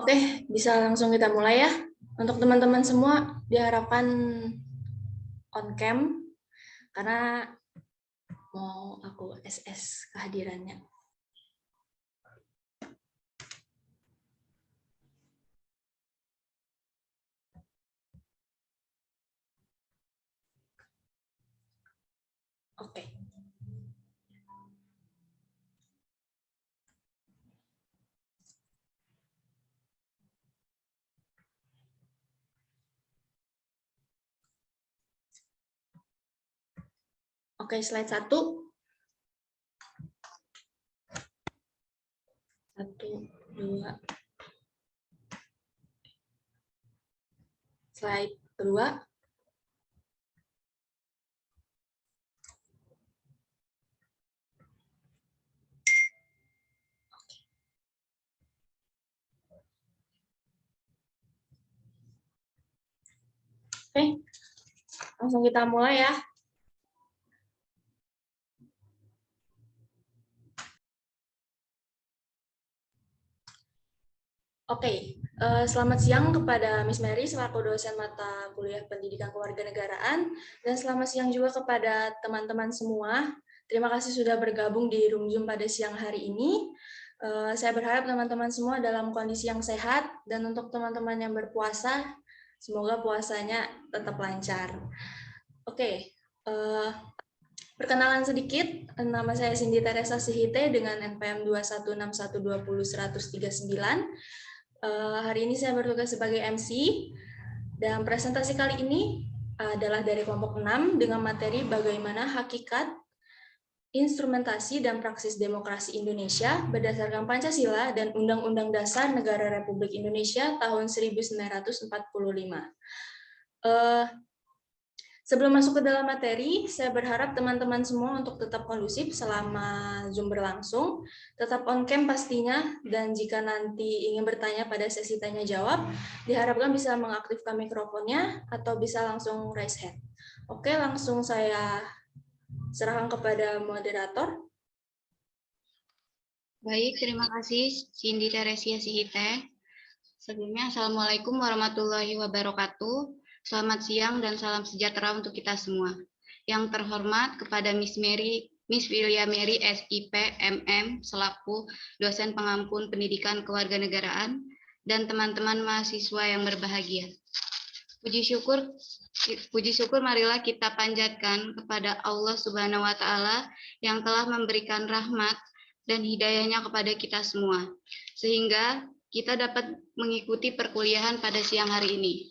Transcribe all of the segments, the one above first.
Oke, bisa langsung kita mulai ya. Untuk teman-teman semua diharapkan on cam karena mau aku SS kehadirannya. Oke. Oke, slide 1. 1, 2. Slide 2. Oke, langsung kita mulai ya. Oke, selamat siang kepada Miss Mary selaku dosen mata kuliah Pendidikan Kewarganegaraan, dan selamat siang juga kepada teman-teman semua. Terima kasih sudah bergabung di Room Zoom pada siang hari ini. Saya berharap teman-teman semua dalam kondisi yang sehat, dan untuk teman-teman yang berpuasa, semoga puasanya tetap lancar. Oke, perkenalan sedikit, nama saya Cindy Teresa Sihite dengan NPM 216120139. Hari ini saya bertugas sebagai MC, dan presentasi kali ini adalah dari kelompok 6 dengan materi bagaimana hakikat, instrumentasi, dan praksis demokrasi Indonesia berdasarkan Pancasila dan Undang-Undang Dasar Negara Republik Indonesia tahun 1945. Sebelum masuk ke dalam materi, saya berharap teman-teman semua untuk tetap kondusif selama Zoom berlangsung, tetap on cam pastinya, dan jika nanti ingin bertanya pada sesi tanya jawab, diharapkan bisa mengaktifkan mikrofonnya atau bisa langsung raise hand. Oke, langsung saya serahkan kepada moderator. Baik, terima kasih Cindy Teresia Sihite. Sebelumnya, Assalamualaikum warahmatullahi wabarakatuh. Selamat siang dan salam sejahtera untuk kita semua. Yang terhormat kepada Miss Willia Mary SIP MM selaku dosen pengampun pendidikan kewarganegaraan dan teman-teman mahasiswa yang berbahagia. Puji syukur marilah kita panjatkan kepada Allah Subhanahu wa taala yang telah memberikan rahmat dan hidayahnya kepada kita semua, sehingga kita dapat mengikuti perkuliahan pada siang hari ini.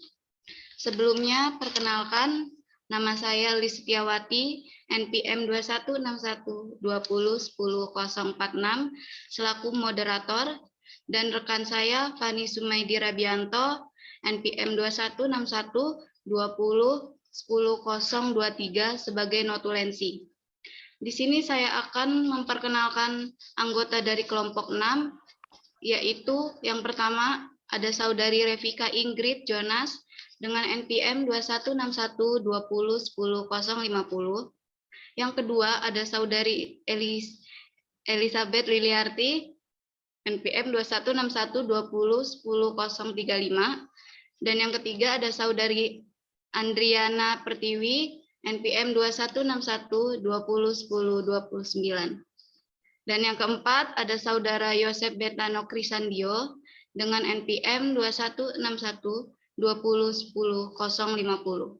Sebelumnya, perkenalkan, nama saya Lis Setiawati, NPM 2161201046, selaku moderator, dan rekan saya Fani Sumaidi Rabianto, NPM 2161201023 sebagai notulensi. Di sini saya akan memperkenalkan anggota dari kelompok 6, yaitu yang pertama ada saudari Revika Ingrid Jonas dengan NPM 2161201050. Yang kedua ada saudari Elizabeth Liliarti NPM 2161201035. Dan yang ketiga ada saudari Andriana Pertiwi NPM 2161201029. Dan yang keempat ada saudara Yosep Betano Krisandio dengan NPM 2161201050.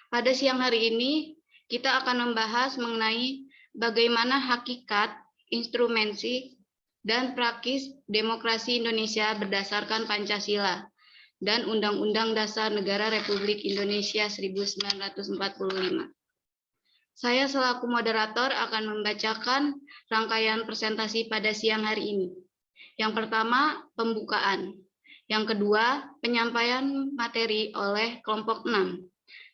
Pada siang hari ini kita akan membahas mengenai bagaimana hakikat, instrumensi, dan praksis demokrasi Indonesia berdasarkan Pancasila dan Undang-Undang Dasar Negara Republik Indonesia 1945. Saya selaku moderator akan membacakan rangkaian presentasi pada siang hari ini. Yang pertama, pembukaan. Yang kedua, penyampaian materi oleh kelompok 6.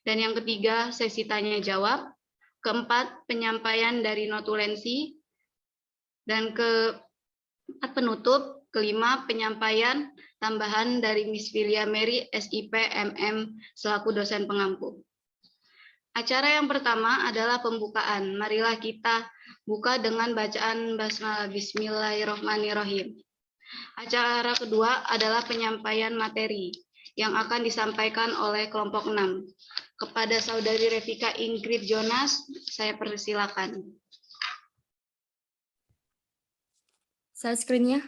Dan yang ketiga, sesi tanya jawab. Keempat, penyampaian dari notulensi. Dan keempat, penutup. Kelima, penyampaian tambahan dari Miss Willia Mary SIP MM selaku dosen pengampu. Acara yang pertama adalah pembukaan. Marilah kita buka dengan bacaan basmalah. Bismillahirrahmanirrahim. Acara kedua adalah penyampaian materi yang akan disampaikan oleh kelompok 6. Kepada Saudari Revika Ingrid Jonas, saya persilakan. Share screen-nya.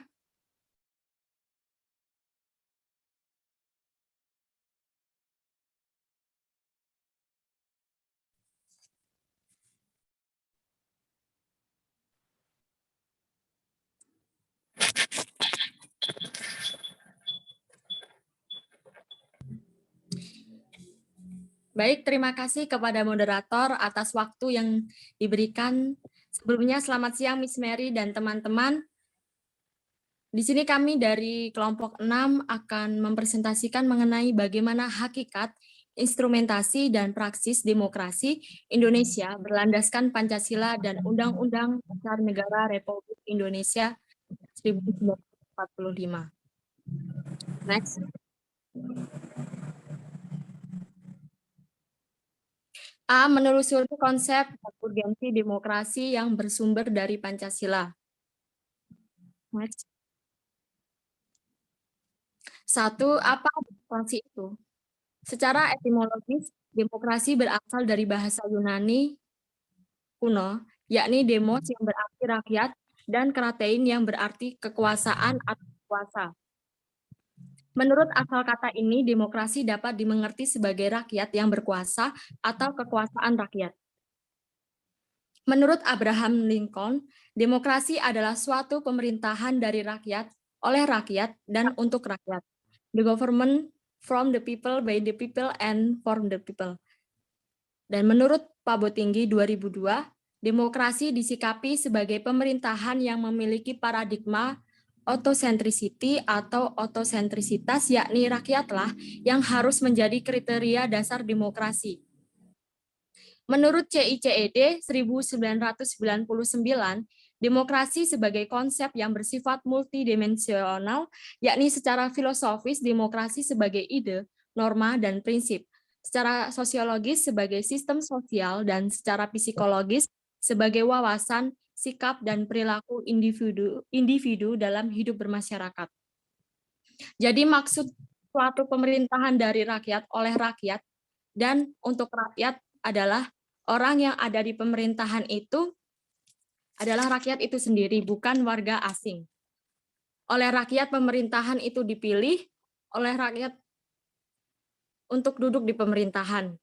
Baik, terima kasih kepada moderator atas waktu yang diberikan. Sebelumnya selamat siang Miss Mary dan teman-teman. Di sini kami dari kelompok 6 akan mempresentasikan mengenai bagaimana hakikat, instrumentasi, dan praksis demokrasi Indonesia berlandaskan Pancasila dan Undang-Undang Dasar Negara Republik Indonesia 1945. Next. A. Menelusuri konsep dan urgensi demokrasi yang bersumber dari Pancasila. Next. 1. Apa demokrasi itu? Secara etimologis, demokrasi berasal dari bahasa Yunani kuno, yakni demos yang berarti rakyat dan kratein yang berarti kekuasaan atau kuasa. Menurut asal kata ini, demokrasi dapat dimengerti sebagai rakyat yang berkuasa atau kekuasaan rakyat. Menurut Abraham Lincoln, demokrasi adalah suatu pemerintahan dari rakyat, oleh rakyat, dan untuk rakyat. The government from the people, by the people, and for the people. Dan menurut Pak Botinggi 2002, demokrasi disikapi sebagai pemerintahan yang memiliki paradigma autocentricity atau autosentrisitas, yakni rakyatlah yang harus menjadi kriteria dasar demokrasi. Menurut CICED 1999, demokrasi sebagai konsep yang bersifat multidimensional, yakni secara filosofis demokrasi sebagai ide, norma, dan prinsip, secara sosiologis sebagai sistem sosial, dan secara psikologis sebagai wawasan, sikap, dan perilaku individu dalam hidup bermasyarakat. Jadi maksud suatu pemerintahan dari rakyat, oleh rakyat, dan untuk rakyat adalah orang yang ada di pemerintahan itu adalah rakyat itu sendiri, bukan warga asing. Oleh rakyat pemerintahan itu dipilih oleh rakyat untuk duduk di pemerintahan.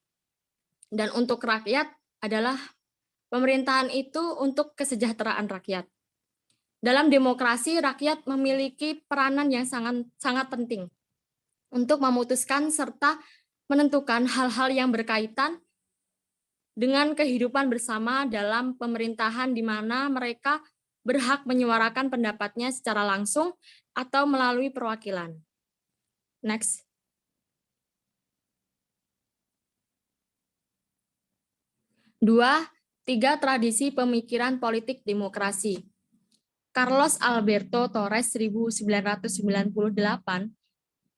Dan untuk rakyat adalah pemerintahan itu untuk kesejahteraan rakyat. Dalam demokrasi, rakyat memiliki peranan yang sangat penting untuk memutuskan serta menentukan hal-hal yang berkaitan dengan kehidupan bersama dalam pemerintahan di mana mereka berhak menyuarakan pendapatnya secara langsung atau melalui perwakilan. Next. Dua, tiga tradisi pemikiran politik demokrasi. Carlos Alberto Torres 1998,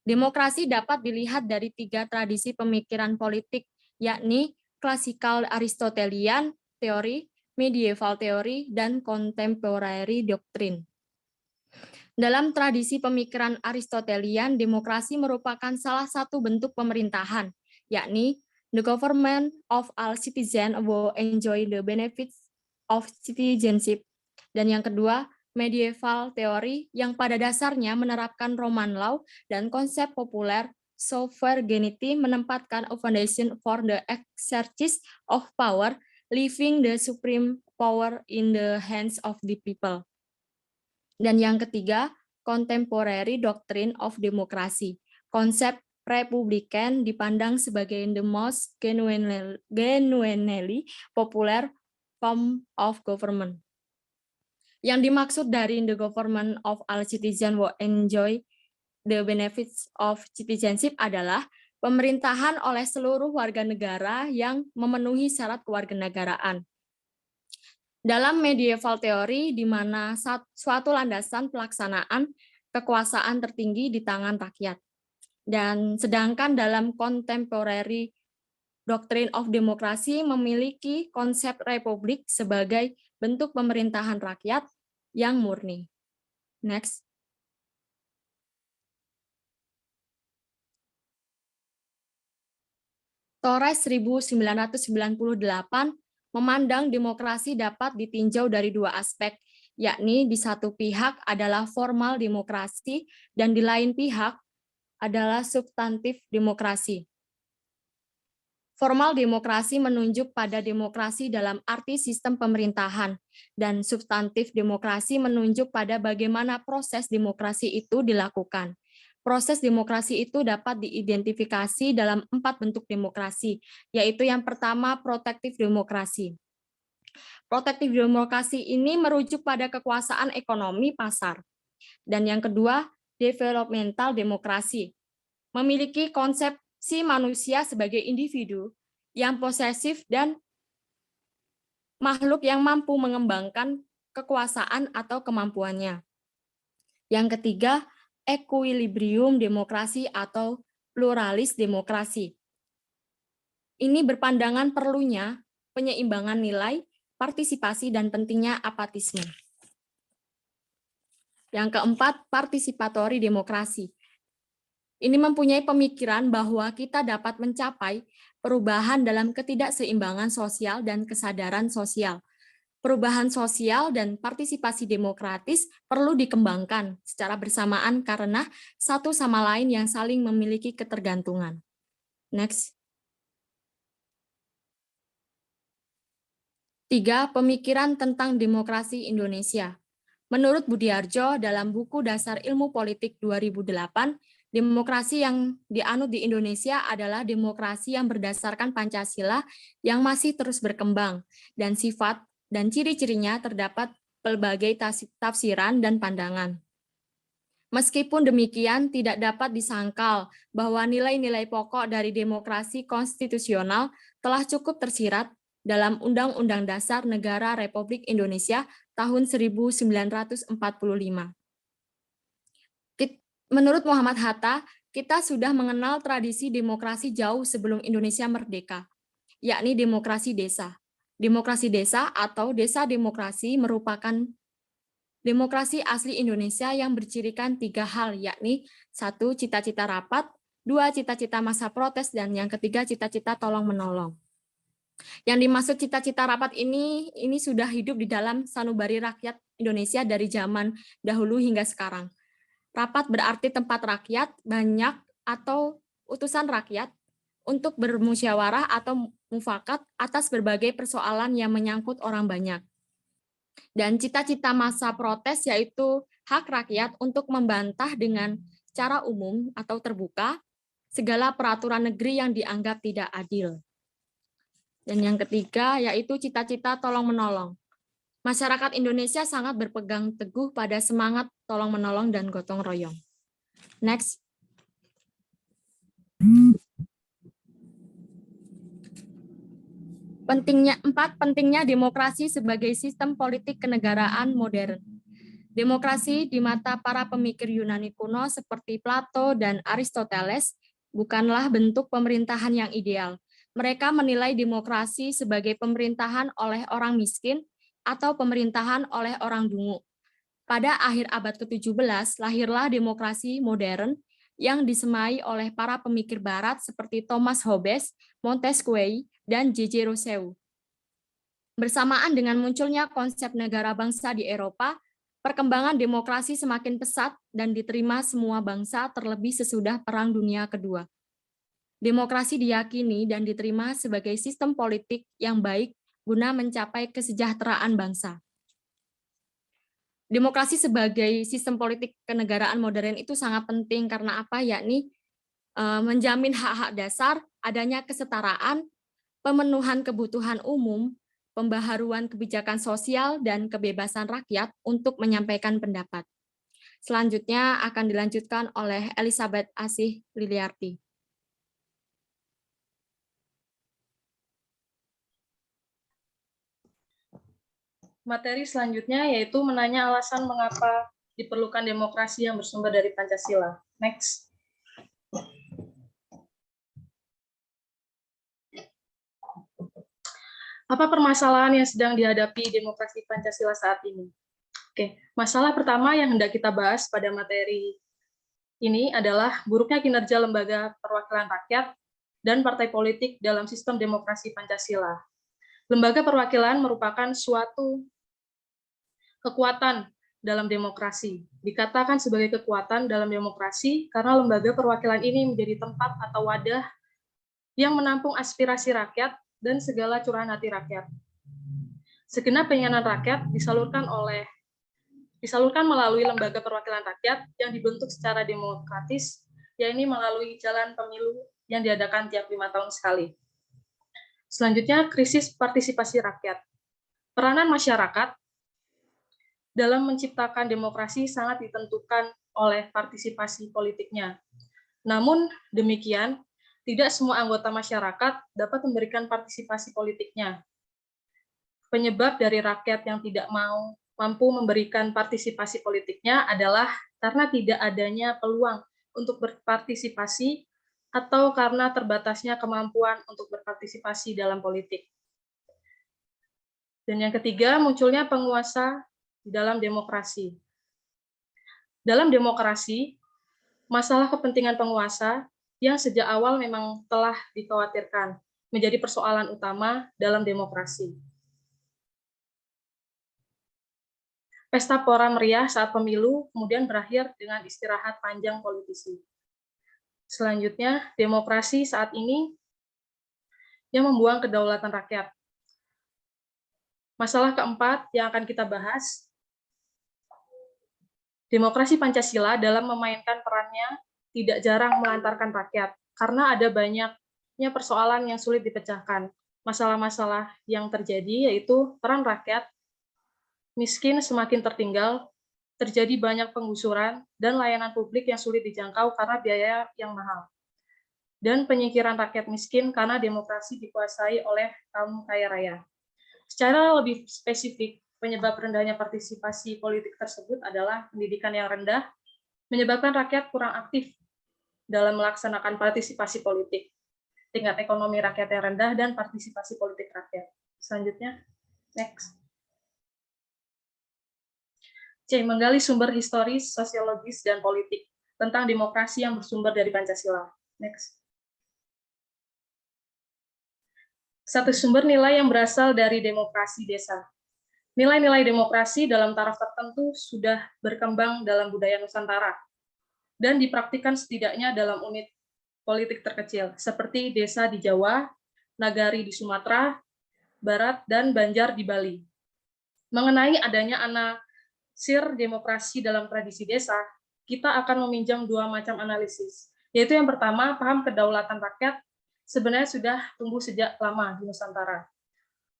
demokrasi dapat dilihat dari tiga tradisi pemikiran politik, yakni klasikal Aristotelian teori, medieval teori, dan contemporary doctrine. Dalam tradisi pemikiran Aristotelian, demokrasi merupakan salah satu bentuk pemerintahan, yakni the government of all citizens will enjoy the benefits of citizenship. Dan yang kedua, medieval teori yang pada dasarnya menerapkan Roman law dan konsep populer sovereignty menempatkan a foundation for the exercise of power, leaving the supreme power in the hands of the people. Dan yang ketiga, contemporary doctrine of democracy. Konsep Republikan dipandang sebagai the most genuinely popular form of government. Yang dimaksud dari the government of all citizens will enjoy the benefits of citizenship adalah pemerintahan oleh seluruh warga negara yang memenuhi syarat kewarganegaraan. Dalam medieval teori, di mana suatu landasan pelaksanaan kekuasaan tertinggi di tangan rakyat. Dan sedangkan dalam contemporary doctrine of democracy memiliki konsep republik sebagai bentuk pemerintahan rakyat yang murni. Next. Torres 1998 memandang demokrasi dapat ditinjau dari dua aspek, yakni di satu pihak adalah formal demokrasi dan di lain pihak adalah substantif demokrasi. Formal demokrasi menunjuk pada demokrasi dalam arti sistem pemerintahan, dan substantif demokrasi menunjuk pada bagaimana proses demokrasi itu dilakukan. Proses demokrasi itu dapat diidentifikasi dalam 4 bentuk demokrasi, yaitu yang pertama protektif demokrasi. Protektif demokrasi ini merujuk pada kekuasaan ekonomi pasar. Dan yang kedua, developmental demokrasi, memiliki konsep si manusia sebagai individu yang posesif dan makhluk yang mampu mengembangkan kekuasaan atau kemampuannya. Yang ketiga, equilibrium demokrasi atau pluralis demokrasi. Ini berpandangan perlunya penyeimbangan nilai, partisipasi, dan pentingnya apatisme. Yang keempat, partisipatory demokrasi. Ini mempunyai pemikiran bahwa kita dapat mencapai perubahan dalam ketidakseimbangan sosial dan kesadaran sosial. Perubahan sosial dan partisipasi demokratis perlu dikembangkan secara bersamaan karena satu sama lain yang saling memiliki ketergantungan. Next. 3. Pemikiran tentang demokrasi Indonesia. Menurut Budiarjo dalam buku Dasar Ilmu Politik 2008, demokrasi yang dianut di Indonesia adalah demokrasi yang berdasarkan Pancasila yang masih terus berkembang, dan sifat dan ciri-cirinya terdapat pelbagai tafsiran dan pandangan. Meskipun demikian, tidak dapat disangkal bahwa nilai-nilai pokok dari demokrasi konstitusional telah cukup tersirat dalam Undang-Undang Dasar Negara Republik Indonesia tahun 1945. Menurut Muhammad Hatta, kita sudah mengenal tradisi demokrasi jauh sebelum Indonesia merdeka, yakni demokrasi desa. Demokrasi desa atau desa demokrasi merupakan demokrasi asli Indonesia yang bercirikan 3 hal, yakni 1. Cita-cita rapat, 2. Cita-cita masa protes, dan yang ketiga cita-cita tolong-menolong. Yang dimaksud cita-cita rapat ini sudah hidup di dalam sanubari rakyat Indonesia dari zaman dahulu hingga sekarang. Rapat berarti tempat rakyat banyak atau utusan rakyat untuk bermusyawarah atau mufakat atas berbagai persoalan yang menyangkut orang banyak. Dan cita-cita masa protes yaitu hak rakyat untuk membantah dengan cara umum atau terbuka segala peraturan negeri yang dianggap tidak adil. Dan yang ketiga yaitu cita-cita tolong-menolong. Masyarakat Indonesia sangat berpegang teguh pada semangat tolong-menolong dan gotong royong. Next. Pentingnya demokrasi sebagai sistem politik kenegaraan modern. Demokrasi di mata para pemikir Yunani kuno seperti Plato dan Aristoteles bukanlah bentuk pemerintahan yang ideal. Mereka menilai demokrasi sebagai pemerintahan oleh orang miskin atau pemerintahan oleh orang dungu. Pada akhir abad ke-17, lahirlah demokrasi modern yang disemai oleh para pemikir barat seperti Thomas Hobbes, Montesquieu, dan J.J. Rousseau. Bersamaan dengan munculnya konsep negara bangsa di Eropa, perkembangan demokrasi semakin pesat dan diterima semua bangsa terlebih sesudah Perang Dunia Kedua. Demokrasi diyakini dan diterima sebagai sistem politik yang baik guna mencapai kesejahteraan bangsa. Demokrasi sebagai sistem politik kenegaraan modern itu sangat penting karena apa? Yakni menjamin hak-hak dasar, adanya kesetaraan, pemenuhan kebutuhan umum, pembaharuan kebijakan sosial, dan kebebasan rakyat untuk menyampaikan pendapat. Selanjutnya akan dilanjutkan oleh Elizabeth Asih Liliarti. Materi selanjutnya yaitu menanya alasan mengapa diperlukan demokrasi yang bersumber dari Pancasila. Next. Apa permasalahan yang sedang dihadapi demokrasi Pancasila saat ini? Oke, masalah pertama yang hendak kita bahas pada materi ini adalah buruknya kinerja lembaga perwakilan rakyat dan partai politik dalam sistem demokrasi Pancasila. Lembaga perwakilan merupakan suatu kekuatan dalam demokrasi. Dikatakan sebagai kekuatan dalam demokrasi karena lembaga perwakilan ini menjadi tempat atau wadah yang menampung aspirasi rakyat dan segala curahan hati rakyat. Segenap keinginan rakyat disalurkan melalui lembaga perwakilan rakyat yang dibentuk secara demokratis, yaitu melalui jalan pemilu yang diadakan tiap 5 tahun sekali. Selanjutnya, krisis partisipasi rakyat. Peranan masyarakat dalam menciptakan demokrasi sangat ditentukan oleh partisipasi politiknya. Namun demikian, tidak semua anggota masyarakat dapat memberikan partisipasi politiknya. Penyebab dari rakyat yang tidak mampu memberikan partisipasi politiknya adalah karena tidak adanya peluang untuk berpartisipasi atau karena terbatasnya kemampuan untuk berpartisipasi dalam politik. Dan yang ketiga, munculnya penguasa di dalam demokrasi. Dalam demokrasi, masalah kepentingan penguasa yang sejak awal memang telah dikhawatirkan menjadi persoalan utama dalam demokrasi. Pesta pora meriah saat pemilu kemudian berakhir dengan istirahat panjang politisi. Selanjutnya, demokrasi saat ini yang membuang kedaulatan rakyat. Masalah keempat yang akan kita bahas, demokrasi Pancasila dalam memainkan perannya tidak jarang melantarkan rakyat, karena ada banyaknya persoalan yang sulit dipecahkan. Masalah-masalah yang terjadi yaitu peran rakyat, miskin semakin tertinggal, terjadi banyak penggusuran, dan layanan publik yang sulit dijangkau karena biaya yang mahal. Dan penyingkiran rakyat miskin karena demokrasi dikuasai oleh kaum kaya raya. Secara lebih spesifik, penyebab rendahnya partisipasi politik tersebut adalah pendidikan yang rendah, menyebabkan rakyat kurang aktif dalam melaksanakan partisipasi politik, tingkat ekonomi rakyat yang rendah, dan partisipasi politik rakyat. Selanjutnya, next. C. Menggali sumber historis, sosiologis, dan politik tentang demokrasi yang bersumber dari Pancasila. Next. Satu sumber nilai yang berasal dari demokrasi desa. Nilai-nilai demokrasi dalam taraf tertentu sudah berkembang dalam budaya Nusantara dan dipraktikkan setidaknya dalam unit politik terkecil, seperti desa di Jawa, nagari di Sumatera Barat, dan Banjar di Bali. Mengenai adanya anasir demokrasi dalam tradisi desa, kita akan meminjam dua macam analisis, yaitu yang pertama, paham kedaulatan rakyat sebenarnya sudah tumbuh sejak lama di Nusantara,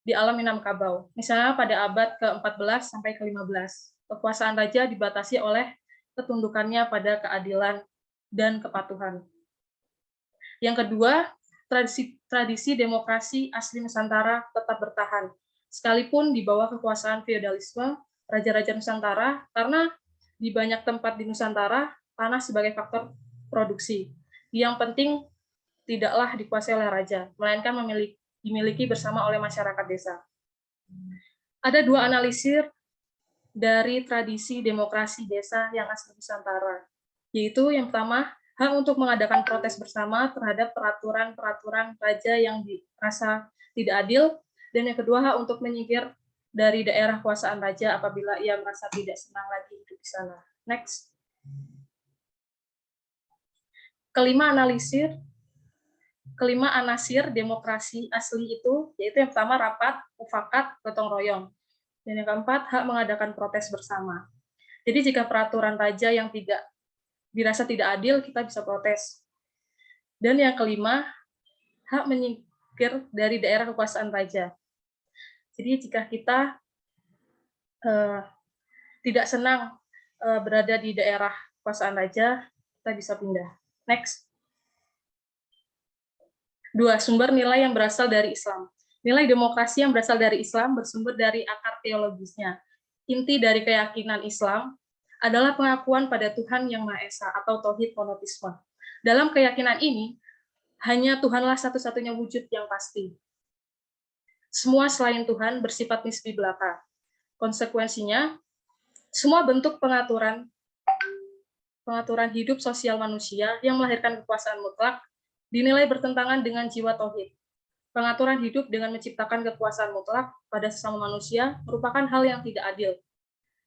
di alam Minangkabau. Misalnya pada abad ke-14 sampai ke-15, kekuasaan raja dibatasi oleh ketundukannya pada keadilan dan kepatuhan. Yang kedua, tradisi demokrasi asli Nusantara tetap bertahan, sekalipun di bawah kekuasaan feodalisme raja-raja Nusantara, karena di banyak tempat di Nusantara, tanah sebagai faktor produksi. Yang penting tidaklah dikuasai oleh raja, melainkan dimiliki bersama oleh masyarakat desa. Ada dua analisir dari tradisi demokrasi desa yang asli Nusantara, yaitu yang pertama, hak untuk mengadakan protes bersama terhadap peraturan-peraturan raja yang dirasa tidak adil, dan yang kedua, hak untuk menyingkir dari daerah kuasaan raja apabila ia merasa tidak senang lagi hidup di sana. Next. Kelima anasir demokrasi asli itu, yaitu yang pertama rapat, mufakat, gotong royong. Dan yang keempat, hak mengadakan protes bersama. Jadi jika peraturan raja yang dirasa tidak adil, kita bisa protes. Dan yang kelima, hak menyingkir dari daerah kekuasaan raja. Jadi jika kita tidak senang berada di daerah kekuasaan raja, kita bisa pindah. Next. 2. Sumber nilai yang berasal dari Islam. Nilai demokrasi yang berasal dari Islam bersumber dari akar teologisnya. Inti dari keyakinan Islam adalah pengakuan pada Tuhan Yang Maha Esa atau tauhid monoteisme. Dalam keyakinan ini, hanya Tuhanlah satu-satunya wujud yang pasti. Semua selain Tuhan bersifat nisbi belaka. Konsekuensinya, semua bentuk pengaturan hidup sosial manusia yang melahirkan kekuasaan mutlak dinilai bertentangan dengan jiwa tauhid. Pengaturan hidup dengan menciptakan kekuasaan mutlak pada sesama manusia merupakan hal yang tidak adil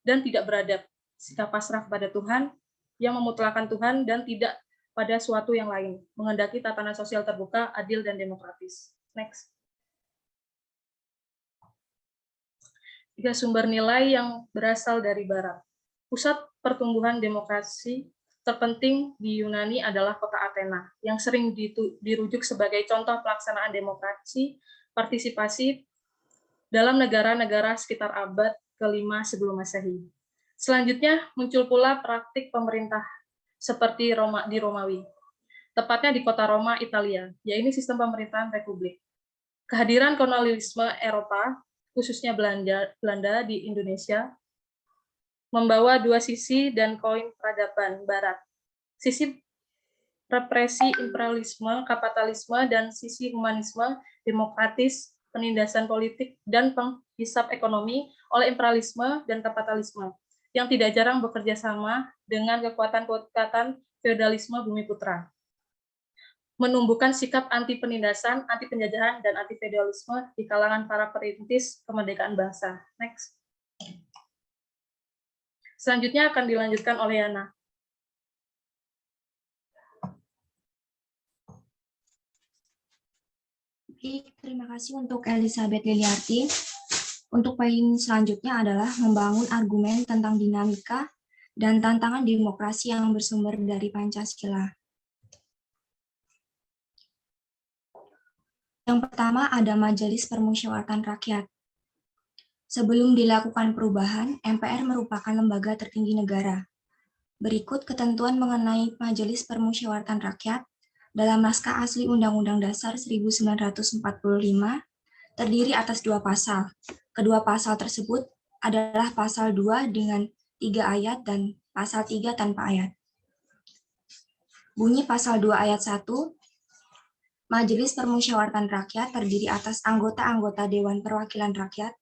dan tidak beradab. Sikap pasrah kepada Tuhan yang memutlakkan Tuhan dan tidak pada suatu yang lain, menghendaki tatanan sosial terbuka, adil, dan demokratis. Next. 3 sumber nilai yang berasal dari Barat. Pusat pertumbuhan demokrasi terpenting di Yunani adalah kota Athena, yang sering dirujuk sebagai contoh pelaksanaan demokrasi partisipasi dalam negara-negara sekitar abad ke-5 sebelum Masehi. Selanjutnya muncul pula praktik pemerintah seperti di Romawi, tepatnya di kota Roma, Italia, yaitu sistem pemerintahan republik. Kehadiran kolonialisme Eropa, khususnya Belanda di Indonesia, membawa dua sisi dan koin peradaban Barat. Sisi represi imperialisme, kapitalisme, dan sisi humanisme, demokratis, penindasan politik, dan penghisap ekonomi oleh imperialisme dan kapitalisme, yang tidak jarang bekerja sama dengan kekuatan-kekuatan feodalisme bumi putra. Menumbuhkan sikap anti penindasan, anti penjajahan, dan anti feodalisme di kalangan para perintis kemerdekaan bangsa. Next. Selanjutnya akan dilanjutkan oleh Yana. Baik, terima kasih untuk Elizabeth Liliarty. Untuk poin selanjutnya adalah membangun argumen tentang dinamika dan tantangan demokrasi yang bersumber dari Pancasila. Yang pertama ada Majelis Permusyawaratan Rakyat. Sebelum dilakukan perubahan, MPR merupakan lembaga tertinggi negara. Berikut ketentuan mengenai Majelis Permusyawaratan Rakyat dalam naskah asli Undang-Undang Dasar 1945 terdiri atas 2 pasal. Kedua pasal tersebut adalah pasal 2 dengan 3 ayat dan pasal 3 tanpa ayat. Bunyi pasal 2 ayat 1, Majelis Permusyawaratan Rakyat terdiri atas anggota-anggota Dewan Perwakilan Rakyat,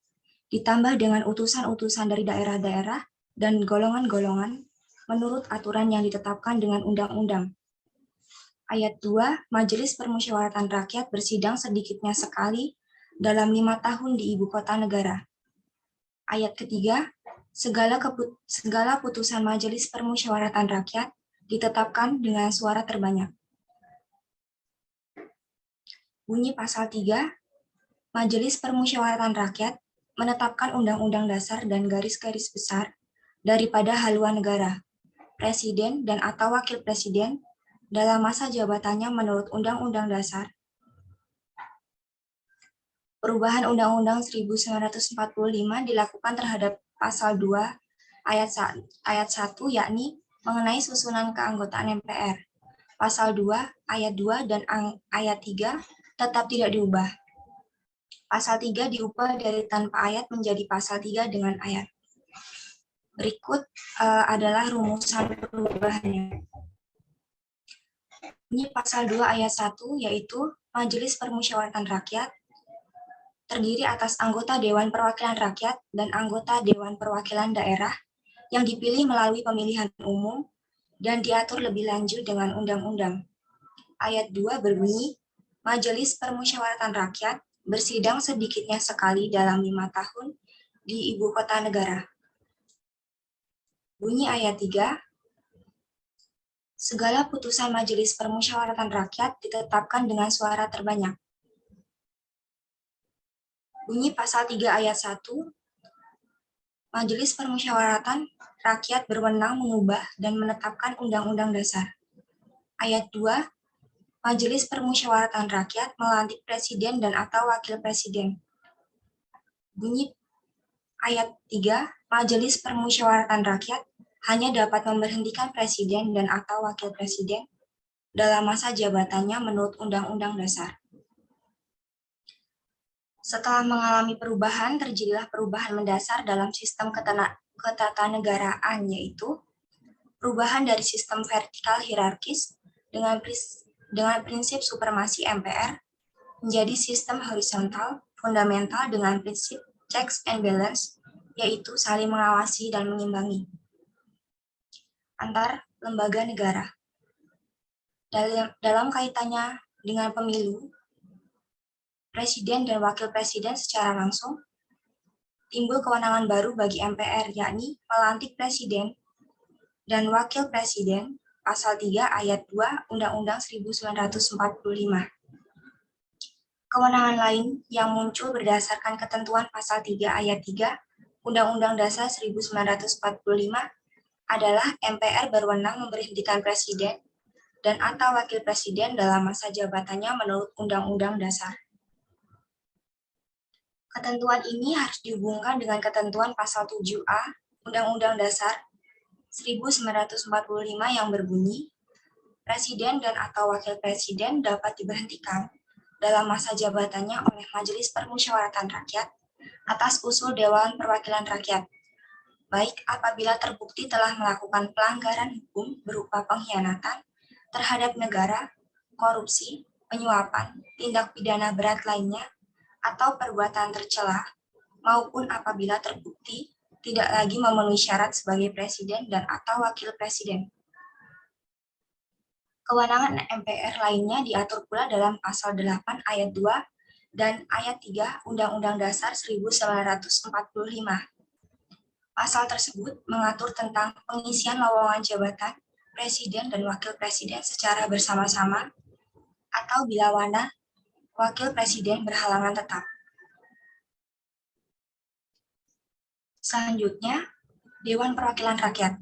ditambah dengan utusan-utusan dari daerah-daerah dan golongan-golongan menurut aturan yang ditetapkan dengan undang-undang. Ayat 2, Majelis Permusyawaratan Rakyat bersidang sedikitnya sekali dalam 5 tahun di ibu kota negara. Ayat ketiga, segala putusan Majelis Permusyawaratan Rakyat ditetapkan dengan suara terbanyak. Bunyi pasal 3, Majelis Permusyawaratan Rakyat menetapkan undang-undang dasar dan garis-garis besar daripada haluan negara, presiden dan atau wakil presiden dalam masa jabatannya menurut Undang-Undang Dasar. Perubahan Undang-Undang 1945 dilakukan terhadap pasal 2 ayat 1 yakni mengenai susunan keanggotaan MPR. Pasal 2 ayat 2 dan ayat 3 tetap tidak diubah. Pasal 3 diubah dari tanpa ayat menjadi pasal 3 dengan ayat. Berikut adalah rumusan perubahannya. Ini pasal 2 ayat 1 yaitu Majelis Permusyawaratan Rakyat terdiri atas anggota Dewan Perwakilan Rakyat dan anggota Dewan Perwakilan Daerah yang dipilih melalui pemilihan umum dan diatur lebih lanjut dengan undang-undang. Ayat 2 berbunyi, Majelis Permusyawaratan Rakyat bersidang sedikitnya sekali dalam 5 tahun di ibu kota negara. Bunyi ayat 3, segala putusan Majelis Permusyawaratan Rakyat ditetapkan dengan suara terbanyak. Bunyi pasal 3 ayat 1, Majelis Permusyawaratan Rakyat berwenang mengubah dan menetapkan Undang-Undang Dasar. Ayat 2, Majelis Permusyawaratan Rakyat melantik presiden dan atau wakil presiden. Bunyi ayat 3, Majelis Permusyawaratan Rakyat hanya dapat memberhentikan presiden dan atau wakil presiden dalam masa jabatannya menurut Undang-Undang Dasar. Setelah mengalami perubahan, terjadilah perubahan mendasar dalam sistem ketatanegaraan, yaitu perubahan dari sistem vertikal hierarkis dengan prinsip supremasi MPR menjadi sistem horizontal fundamental dengan prinsip checks and balance, yaitu saling mengawasi dan mengimbangi antar lembaga negara. dalam kaitannya dengan pemilu, presiden dan wakil presiden secara langsung, timbul kewenangan baru bagi MPR, yakni melantik presiden dan wakil presiden, pasal 3 ayat 2 Undang-Undang 1945. Kewenangan lain yang muncul berdasarkan ketentuan pasal 3 ayat 3 Undang-Undang Dasar 1945 adalah MPR berwenang memberhentikan presiden dan atau wakil presiden dalam masa jabatannya menurut Undang-Undang Dasar. Ketentuan ini harus dihubungkan dengan ketentuan pasal 7A Undang-Undang Dasar 1945 yang berbunyi, presiden dan atau wakil presiden dapat diberhentikan dalam masa jabatannya oleh Majelis Permusyawaratan Rakyat atas usul Dewan Perwakilan Rakyat, baik apabila terbukti telah melakukan pelanggaran hukum berupa pengkhianatan terhadap negara, korupsi, penyuapan, tindak pidana berat lainnya, atau perbuatan tercela, maupun apabila terbukti tidak lagi memenuhi syarat sebagai presiden dan atau wakil presiden. Kewenangan MPR lainnya diatur pula dalam pasal 8 ayat 2 dan ayat 3 Undang-Undang Dasar 1945. Pasal tersebut mengatur tentang pengisian lowongan jabatan presiden dan wakil presiden secara bersama-sama atau bila mana wakil presiden berhalangan tetap. Selanjutnya, Dewan Perwakilan Rakyat.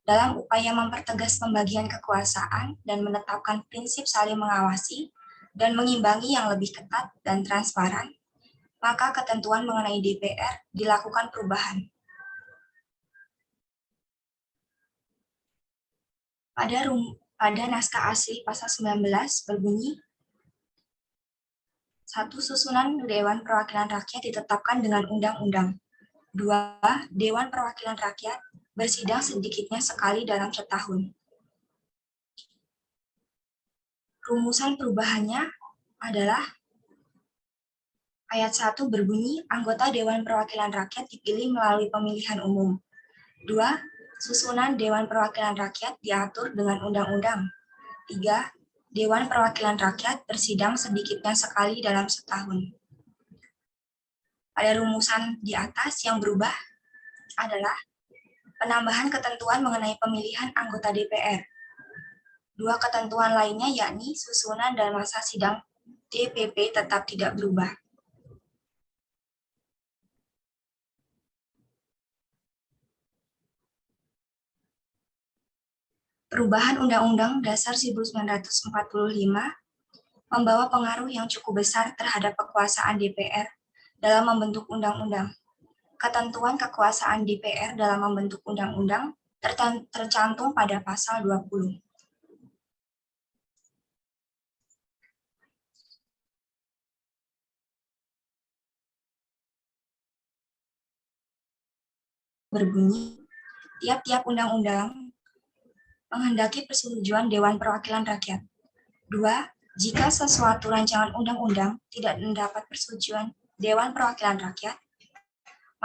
Dalam upaya mempertegas pembagian kekuasaan dan menetapkan prinsip saling mengawasi dan mengimbangi yang lebih ketat dan transparan, maka ketentuan mengenai DPR dilakukan perubahan. Pada naskah asli pasal 19 berbunyi, 1. Susunan Dewan Perwakilan Rakyat ditetapkan dengan undang-undang. 2. Dewan Perwakilan Rakyat bersidang sedikitnya sekali dalam setahun. Rumusan perubahannya adalah ayat 1 berbunyi, anggota Dewan Perwakilan Rakyat dipilih melalui pemilihan umum. 2. Susunan Dewan Perwakilan Rakyat diatur dengan undang-undang. 3. Dewan Perwakilan Rakyat bersidang sedikitnya sekali dalam setahun. Pada rumusan di atas yang berubah adalah penambahan ketentuan mengenai pemilihan anggota DPR. 2 ketentuan lainnya yakni susunan dan masa sidang DPP tetap tidak berubah. Perubahan Undang-Undang Dasar 1945 membawa pengaruh yang cukup besar terhadap kekuasaan DPR dalam membentuk undang-undang. Ketentuan kekuasaan DPR dalam membentuk undang-undang tercantum pada pasal 20. Berbunyi, tiap-tiap undang-undang menghendaki persetujuan Dewan Perwakilan Rakyat. 2. Jika sesuatu rancangan undang-undang tidak mendapat persetujuan Dewan Perwakilan Rakyat,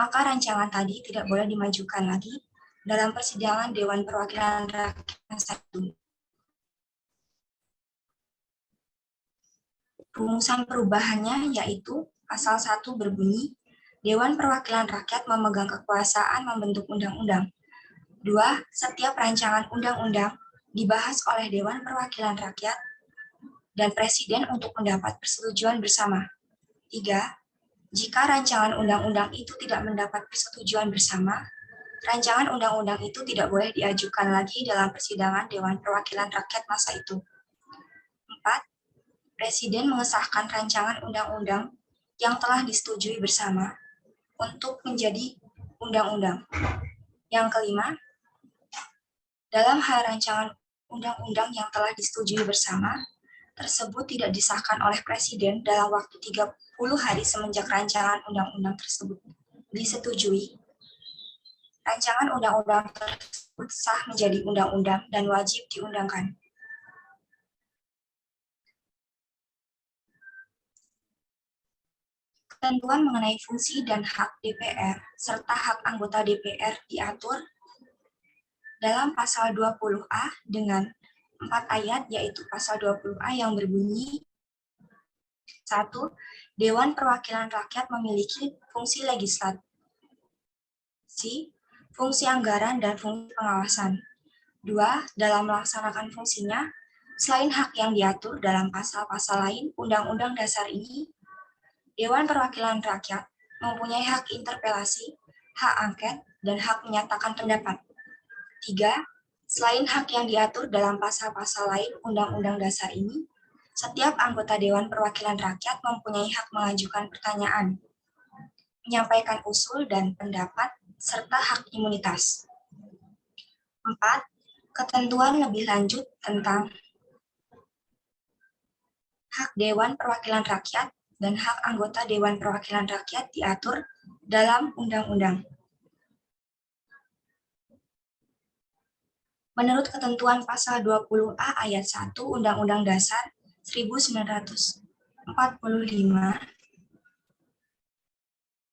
maka rancangan tadi tidak boleh dimajukan lagi dalam persidangan Dewan Perwakilan Rakyat 1. Rumusan perubahannya yaitu pasal 1 berbunyi, Dewan Perwakilan Rakyat memegang kekuasaan membentuk undang-undang. 2. Setiap rancangan undang-undang dibahas oleh Dewan Perwakilan Rakyat dan Presiden untuk mendapat persetujuan bersama. 3. Jika rancangan undang-undang itu tidak mendapat persetujuan bersama, rancangan undang-undang itu tidak boleh diajukan lagi dalam persidangan Dewan Perwakilan Rakyat masa itu. 4. Presiden mengesahkan rancangan undang-undang yang telah disetujui bersama untuk menjadi undang-undang. Yang kelima, dalam hal rancangan undang-undang yang telah disetujui bersama, tersebut tidak disahkan oleh Presiden dalam waktu 30 hari semenjak rancangan undang-undang tersebut disetujui. Rancangan undang-undang tersebut sah menjadi undang-undang dan wajib diundangkan. Ketentuan mengenai fungsi dan hak DPR serta hak anggota DPR diatur dalam pasal 20A dengan 4 ayat, yaitu pasal 20A yang berbunyi 1. Dewan Perwakilan Rakyat memiliki fungsi legislasi, fungsi anggaran, dan fungsi pengawasan. 2. Dalam melaksanakan fungsinya, selain hak yang diatur dalam pasal-pasal lain Undang-Undang Dasar ini, Dewan Perwakilan Rakyat mempunyai hak interpelasi, hak angket, dan hak menyatakan pendapat. 3. Selain hak yang diatur dalam pasal-pasal lain Undang-Undang Dasar ini, setiap anggota Dewan Perwakilan Rakyat mempunyai hak mengajukan pertanyaan, menyampaikan usul dan pendapat, serta hak imunitas. 4. Ketentuan lebih lanjut tentang hak Dewan Perwakilan Rakyat dan hak anggota Dewan Perwakilan Rakyat diatur dalam undang-undang. Menurut ketentuan pasal 20A ayat 1 Undang-Undang Dasar 1945,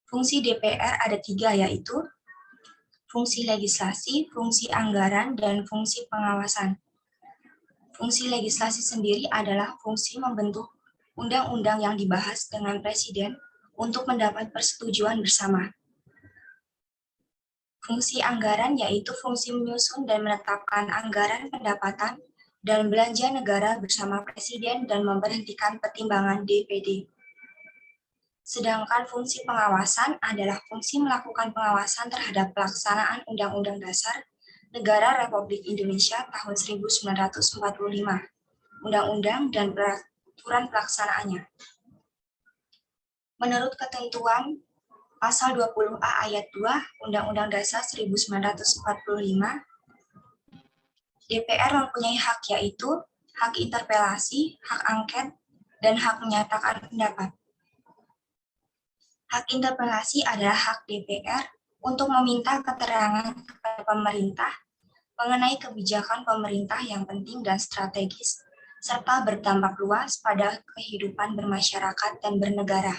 fungsi DPR ada 3, yaitu fungsi legislasi, fungsi anggaran, dan fungsi pengawasan. Fungsi legislasi sendiri adalah fungsi membentuk undang-undang yang dibahas dengan Presiden untuk mendapat persetujuan bersama. Fungsi anggaran yaitu fungsi menyusun dan menetapkan anggaran pendapatan dan belanja negara bersama Presiden dan memberhentikan pertimbangan DPD. Sedangkan fungsi pengawasan adalah fungsi melakukan pengawasan terhadap pelaksanaan Undang-Undang Dasar Negara Republik Indonesia tahun 1945, Undang-Undang dan peraturan pelaksanaannya. Menurut ketentuan Pasal 20A ayat 2 Undang-Undang Dasar 1945, DPR mempunyai hak, yaitu hak interpelasi, hak angket, dan hak menyatakan pendapat. Hak interpelasi adalah hak DPR untuk meminta keterangan kepada pemerintah mengenai kebijakan pemerintah yang penting dan strategis, serta berdampak luas pada kehidupan bermasyarakat dan bernegara.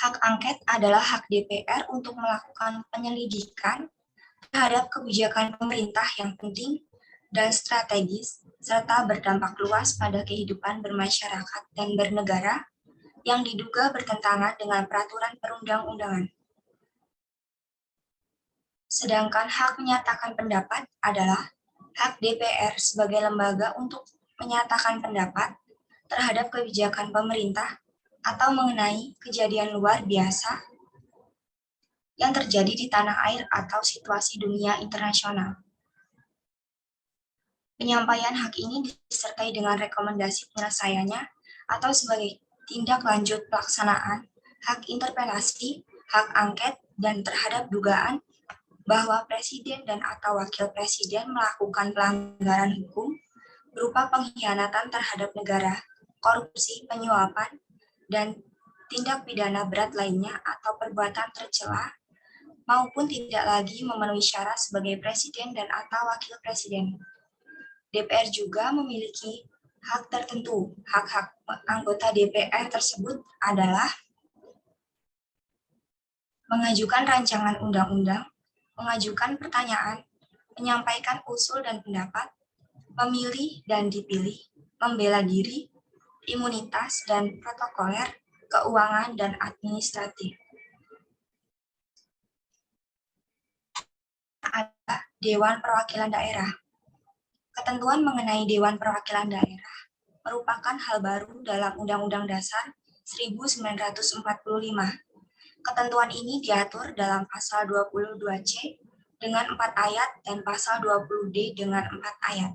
Hak angket adalah hak DPR untuk melakukan penyelidikan terhadap kebijakan pemerintah yang penting dan strategis, serta berdampak luas pada kehidupan bermasyarakat dan bernegara yang diduga bertentangan dengan peraturan perundang-undangan. Sedangkan hak menyatakan pendapat adalah hak DPR sebagai lembaga untuk menyatakan pendapat terhadap kebijakan pemerintah atau mengenai kejadian luar biasa yang terjadi di tanah air atau situasi dunia internasional. Penyampaian hak ini disertai dengan rekomendasi penyelesaiannya atau sebagai tindak lanjut pelaksanaan hak interpelasi, hak angket, dan terhadap dugaan bahwa Presiden dan atau Wakil Presiden melakukan pelanggaran hukum berupa pengkhianatan terhadap negara, korupsi, penyuapan, dan tindak pidana berat lainnya atau perbuatan tercela, maupun tidak lagi memenuhi syarat sebagai Presiden dan atau Wakil Presiden. DPR juga memiliki hak tertentu. Hak-hak anggota DPR tersebut adalah mengajukan rancangan undang-undang, mengajukan pertanyaan, menyampaikan usul dan pendapat, memilih dan dipilih, membela diri, imunitas dan protokoler, keuangan dan administratif. Ada Dewan Perwakilan Daerah. Ketentuan mengenai Dewan Perwakilan Daerah merupakan hal baru dalam Undang-Undang Dasar 1945. Ketentuan ini diatur dalam pasal 22C dengan 4 ayat dan pasal 20D dengan 4 ayat.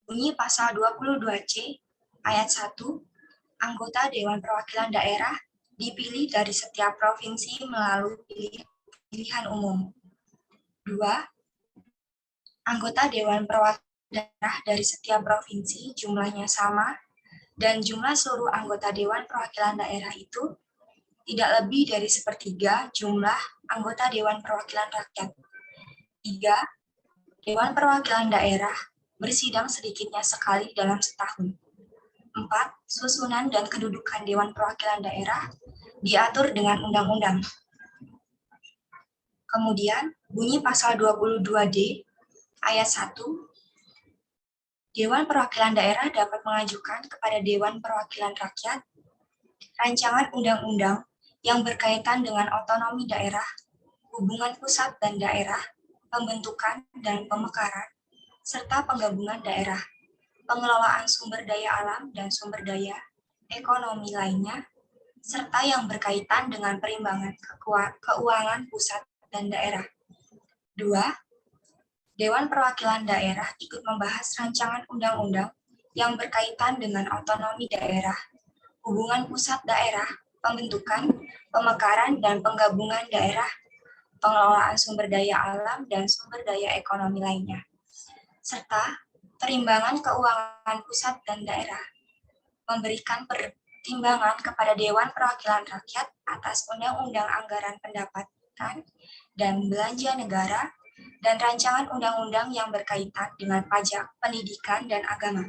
Bunyi pasal 22C ayat 1, anggota Dewan Perwakilan Daerah dipilih dari setiap provinsi melalui pilihan umum. 2. Anggota Dewan Perwakilan Daerah dari setiap provinsi jumlahnya sama dan jumlah seluruh anggota Dewan Perwakilan Daerah itu tidak lebih dari 1/3 jumlah anggota Dewan Perwakilan Rakyat. 3. Dewan Perwakilan Daerah bersidang sedikitnya sekali dalam setahun. 4. Susunan dan kedudukan Dewan Perwakilan Daerah diatur dengan undang-undang. Kemudian, bunyi pasal 22D Ayat 1. Dewan Perwakilan Daerah dapat mengajukan kepada Dewan Perwakilan Rakyat rancangan undang-undang yang berkaitan dengan otonomi daerah, hubungan pusat dan daerah, pembentukan dan pemekaran, serta penggabungan daerah, pengelolaan sumber daya alam dan sumber daya ekonomi lainnya, serta yang berkaitan dengan perimbangan keuangan pusat dan daerah. 2. Dewan Perwakilan Daerah ikut membahas rancangan undang-undang yang berkaitan dengan otonomi daerah, hubungan pusat daerah, pembentukan, pemekaran dan penggabungan daerah, pengelolaan sumber daya alam dan sumber daya ekonomi lainnya, serta perimbangan keuangan pusat dan daerah, memberikan pertimbangan kepada Dewan Perwakilan Rakyat atas Undang-Undang Anggaran Pendapatan dan Belanja Negara, dan rancangan undang-undang yang berkaitan dengan pajak, pendidikan, dan agama.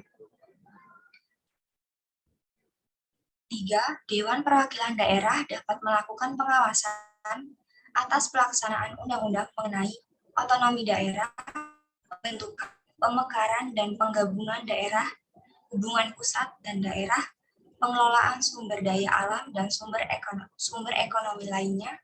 3. Dewan Perwakilan Daerah dapat melakukan pengawasan atas pelaksanaan undang-undang mengenai otonomi daerah, pembentukan, pemekaran, dan penggabungan daerah, hubungan pusat dan daerah, pengelolaan sumber daya alam dan sumber ekonomi lainnya,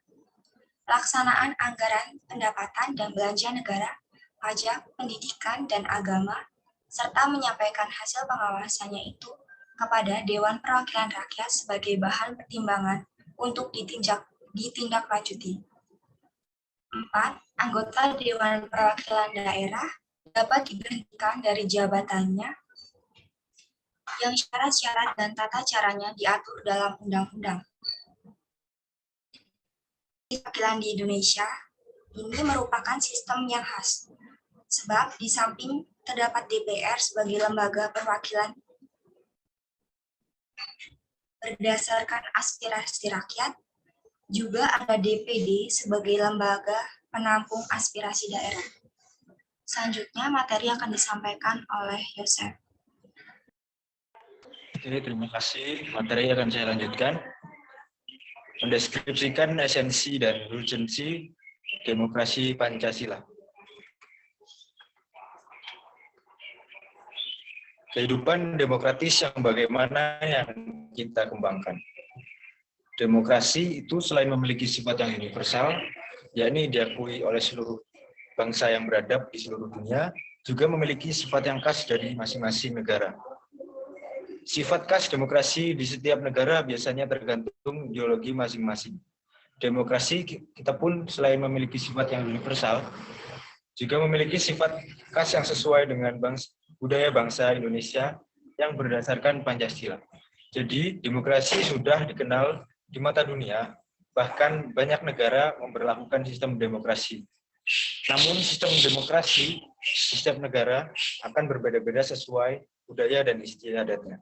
pelaksanaan anggaran pendapatan dan belanja negara, pajak, pendidikan, dan agama, serta menyampaikan hasil pengawasannya itu kepada Dewan Perwakilan Rakyat sebagai bahan pertimbangan untuk ditindaklanjuti. 4. Anggota Dewan Perwakilan Daerah dapat diberhentikan dari jabatannya yang syarat-syarat dan tata caranya diatur dalam undang-undang. Perwakilan di Indonesia ini merupakan sistem yang khas, sebab di samping terdapat DPR sebagai lembaga perwakilan berdasarkan aspirasi rakyat, juga ada DPD sebagai lembaga penampung aspirasi daerah. Selanjutnya materi akan disampaikan oleh Yosef. Oke, terima kasih. Materi akan saya lanjutkan. Mendeskripsikan esensi dan urgensi demokrasi Pancasila. Kehidupan demokratis yang bagaimana yang kita kembangkan. Demokrasi itu selain memiliki sifat yang universal, yakni diakui oleh seluruh bangsa yang beradab di seluruh dunia, juga memiliki sifat yang khas dari masing-masing negara. Sifat khas demokrasi di setiap negara biasanya tergantung ideologi masing-masing. Demokrasi kita pun selain memiliki sifat yang universal, juga memiliki sifat khas yang sesuai dengan budaya bangsa Indonesia yang berdasarkan Pancasila. Jadi demokrasi sudah dikenal di mata dunia, bahkan banyak negara memberlakukan sistem demokrasi. Namun sistem demokrasi di setiap negara akan berbeda-beda sesuai budaya dan istiadatnya.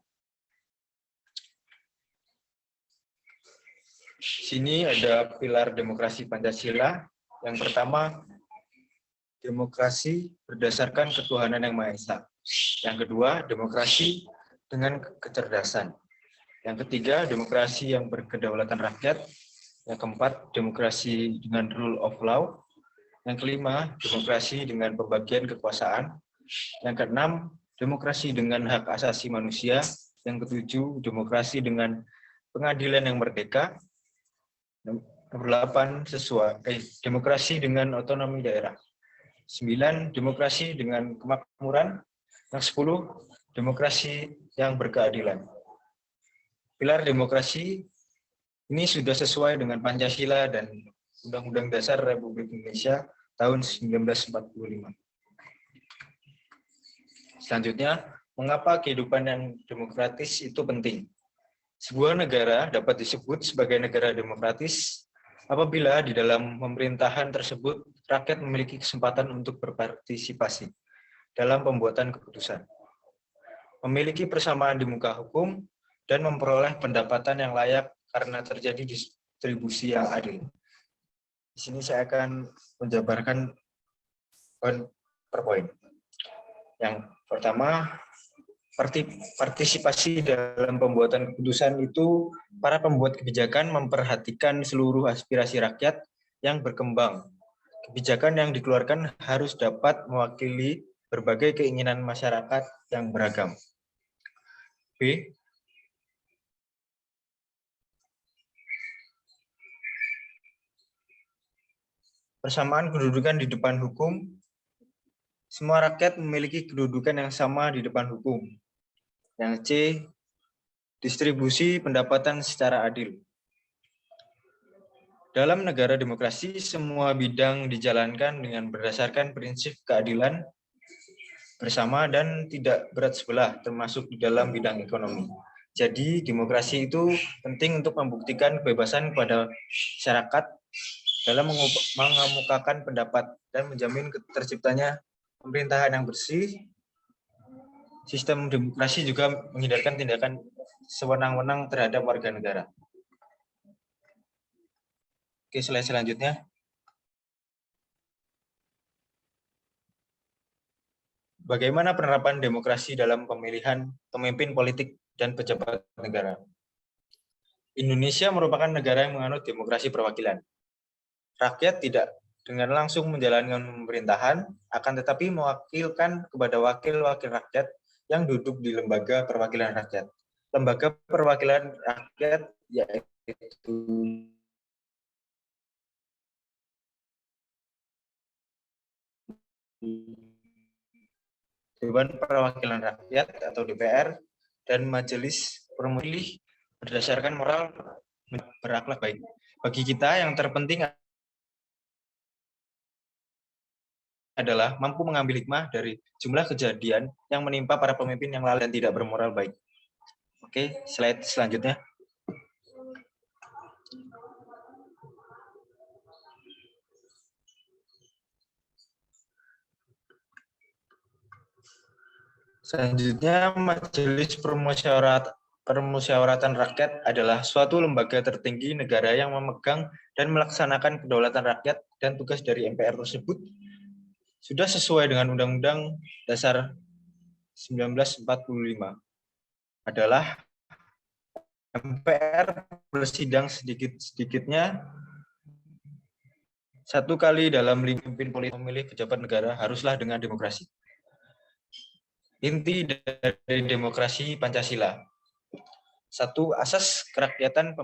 Sini ada pilar demokrasi Pancasila. Yang pertama, demokrasi berdasarkan ketuhanan yang Maha Esa. Yang kedua, demokrasi dengan kecerdasan. Yang ketiga, demokrasi yang berkedaulatan rakyat. Yang keempat, demokrasi dengan rule of law. Yang kelima, demokrasi dengan pembagian kekuasaan. Yang keenam, demokrasi dengan hak asasi manusia. Yang ketujuh, demokrasi dengan pengadilan yang merdeka. Nomor 8, demokrasi dengan otonomi daerah. 9, demokrasi dengan kemakmuran. Yang 10, demokrasi yang berkeadilan. Pilar demokrasi ini sudah sesuai dengan Pancasila dan Undang-Undang Dasar Republik Indonesia tahun 1945. Selanjutnya, mengapa kehidupan yang demokratis itu penting? Sebuah negara dapat disebut sebagai negara demokratis apabila di dalam pemerintahan tersebut rakyat memiliki kesempatan untuk berpartisipasi dalam pembuatan keputusan, memiliki persamaan di muka hukum, dan memperoleh pendapatan yang layak karena terjadi distribusi yang adil. Di sini saya akan menjabarkan poin per poin. Yang pertama, partisipasi dalam pembuatan keputusan itu para pembuat kebijakan memperhatikan seluruh aspirasi rakyat yang berkembang Kebijakan yang dikeluarkan harus dapat mewakili berbagai keinginan masyarakat yang beragam. B. Persamaan kedudukan di depan hukum. Semua rakyat memiliki kedudukan yang sama di depan hukum. Yang C. Distribusi pendapatan secara adil. Dalam negara demokrasi, semua bidang dijalankan dengan berdasarkan prinsip keadilan bersama dan tidak berat sebelah, termasuk di dalam bidang ekonomi. Jadi, demokrasi itu penting untuk membuktikan kebebasan kepada masyarakat dalam mengemukakan pendapat dan menjamin terciptanya pemerintahan yang bersih. Sistem demokrasi juga menghindarkan tindakan sewenang-wenang terhadap warga negara. Oke, slide selanjutnya. Bagaimana penerapan demokrasi dalam pemilihan pemimpin politik dan pejabat negara? Indonesia merupakan negara yang menganut demokrasi perwakilan. Rakyat tidak dengan langsung menjalankan pemerintahan, akan tetapi mewakilkan kepada wakil-wakil rakyat yang duduk di lembaga perwakilan rakyat. Lembaga perwakilan rakyat yaitu Dewan Perwakilan Rakyat atau DPR dan Majelis Pemilih berdasarkan moral berakhlak baik. Bagi kita yang terpenting adalah mampu mengambil hikmah dari jumlah kejadian yang menimpa para pemimpin yang lalai dan tidak bermoral baik. Oke, slide selanjutnya. Selanjutnya, Majelis Permusyawaratan Rakyat adalah suatu lembaga tertinggi negara yang memegang dan melaksanakan kedaulatan rakyat, dan tugas dari MPR tersebut sudah sesuai dengan Undang-Undang Dasar 1945. Adalah MPR bersidang sedikit-sedikitnya 1 kali dalam 5 pemimpin politik memilih pejabat negara haruslah dengan demokrasi. Inti dari demokrasi Pancasila. 1. Asas kerakyatan,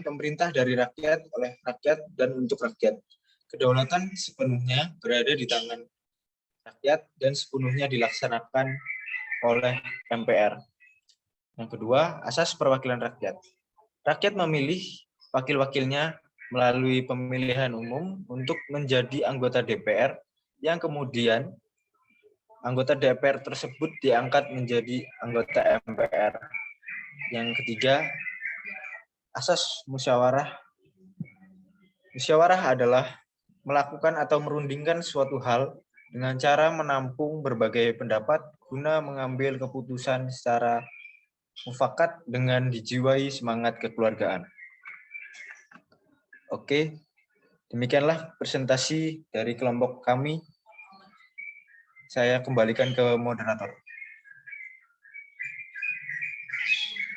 pemerintah dari rakyat, oleh rakyat, dan untuk rakyat. Kedaulatan sepenuhnya berada di tangan rakyat dan sepenuhnya dilaksanakan oleh MPR. Yang kedua, asas perwakilan rakyat. Rakyat memilih wakil-wakilnya melalui pemilihan umum untuk menjadi anggota DPR, yang kemudian anggota DPR tersebut diangkat menjadi anggota MPR. Yang ketiga, asas musyawarah. Musyawarah adalah melakukan atau merundingkan suatu hal dengan cara menampung berbagai pendapat guna mengambil keputusan secara mufakat dengan dijiwai semangat kekeluargaan. Oke, demikianlah presentasi dari kelompok kami. Saya kembalikan ke moderator.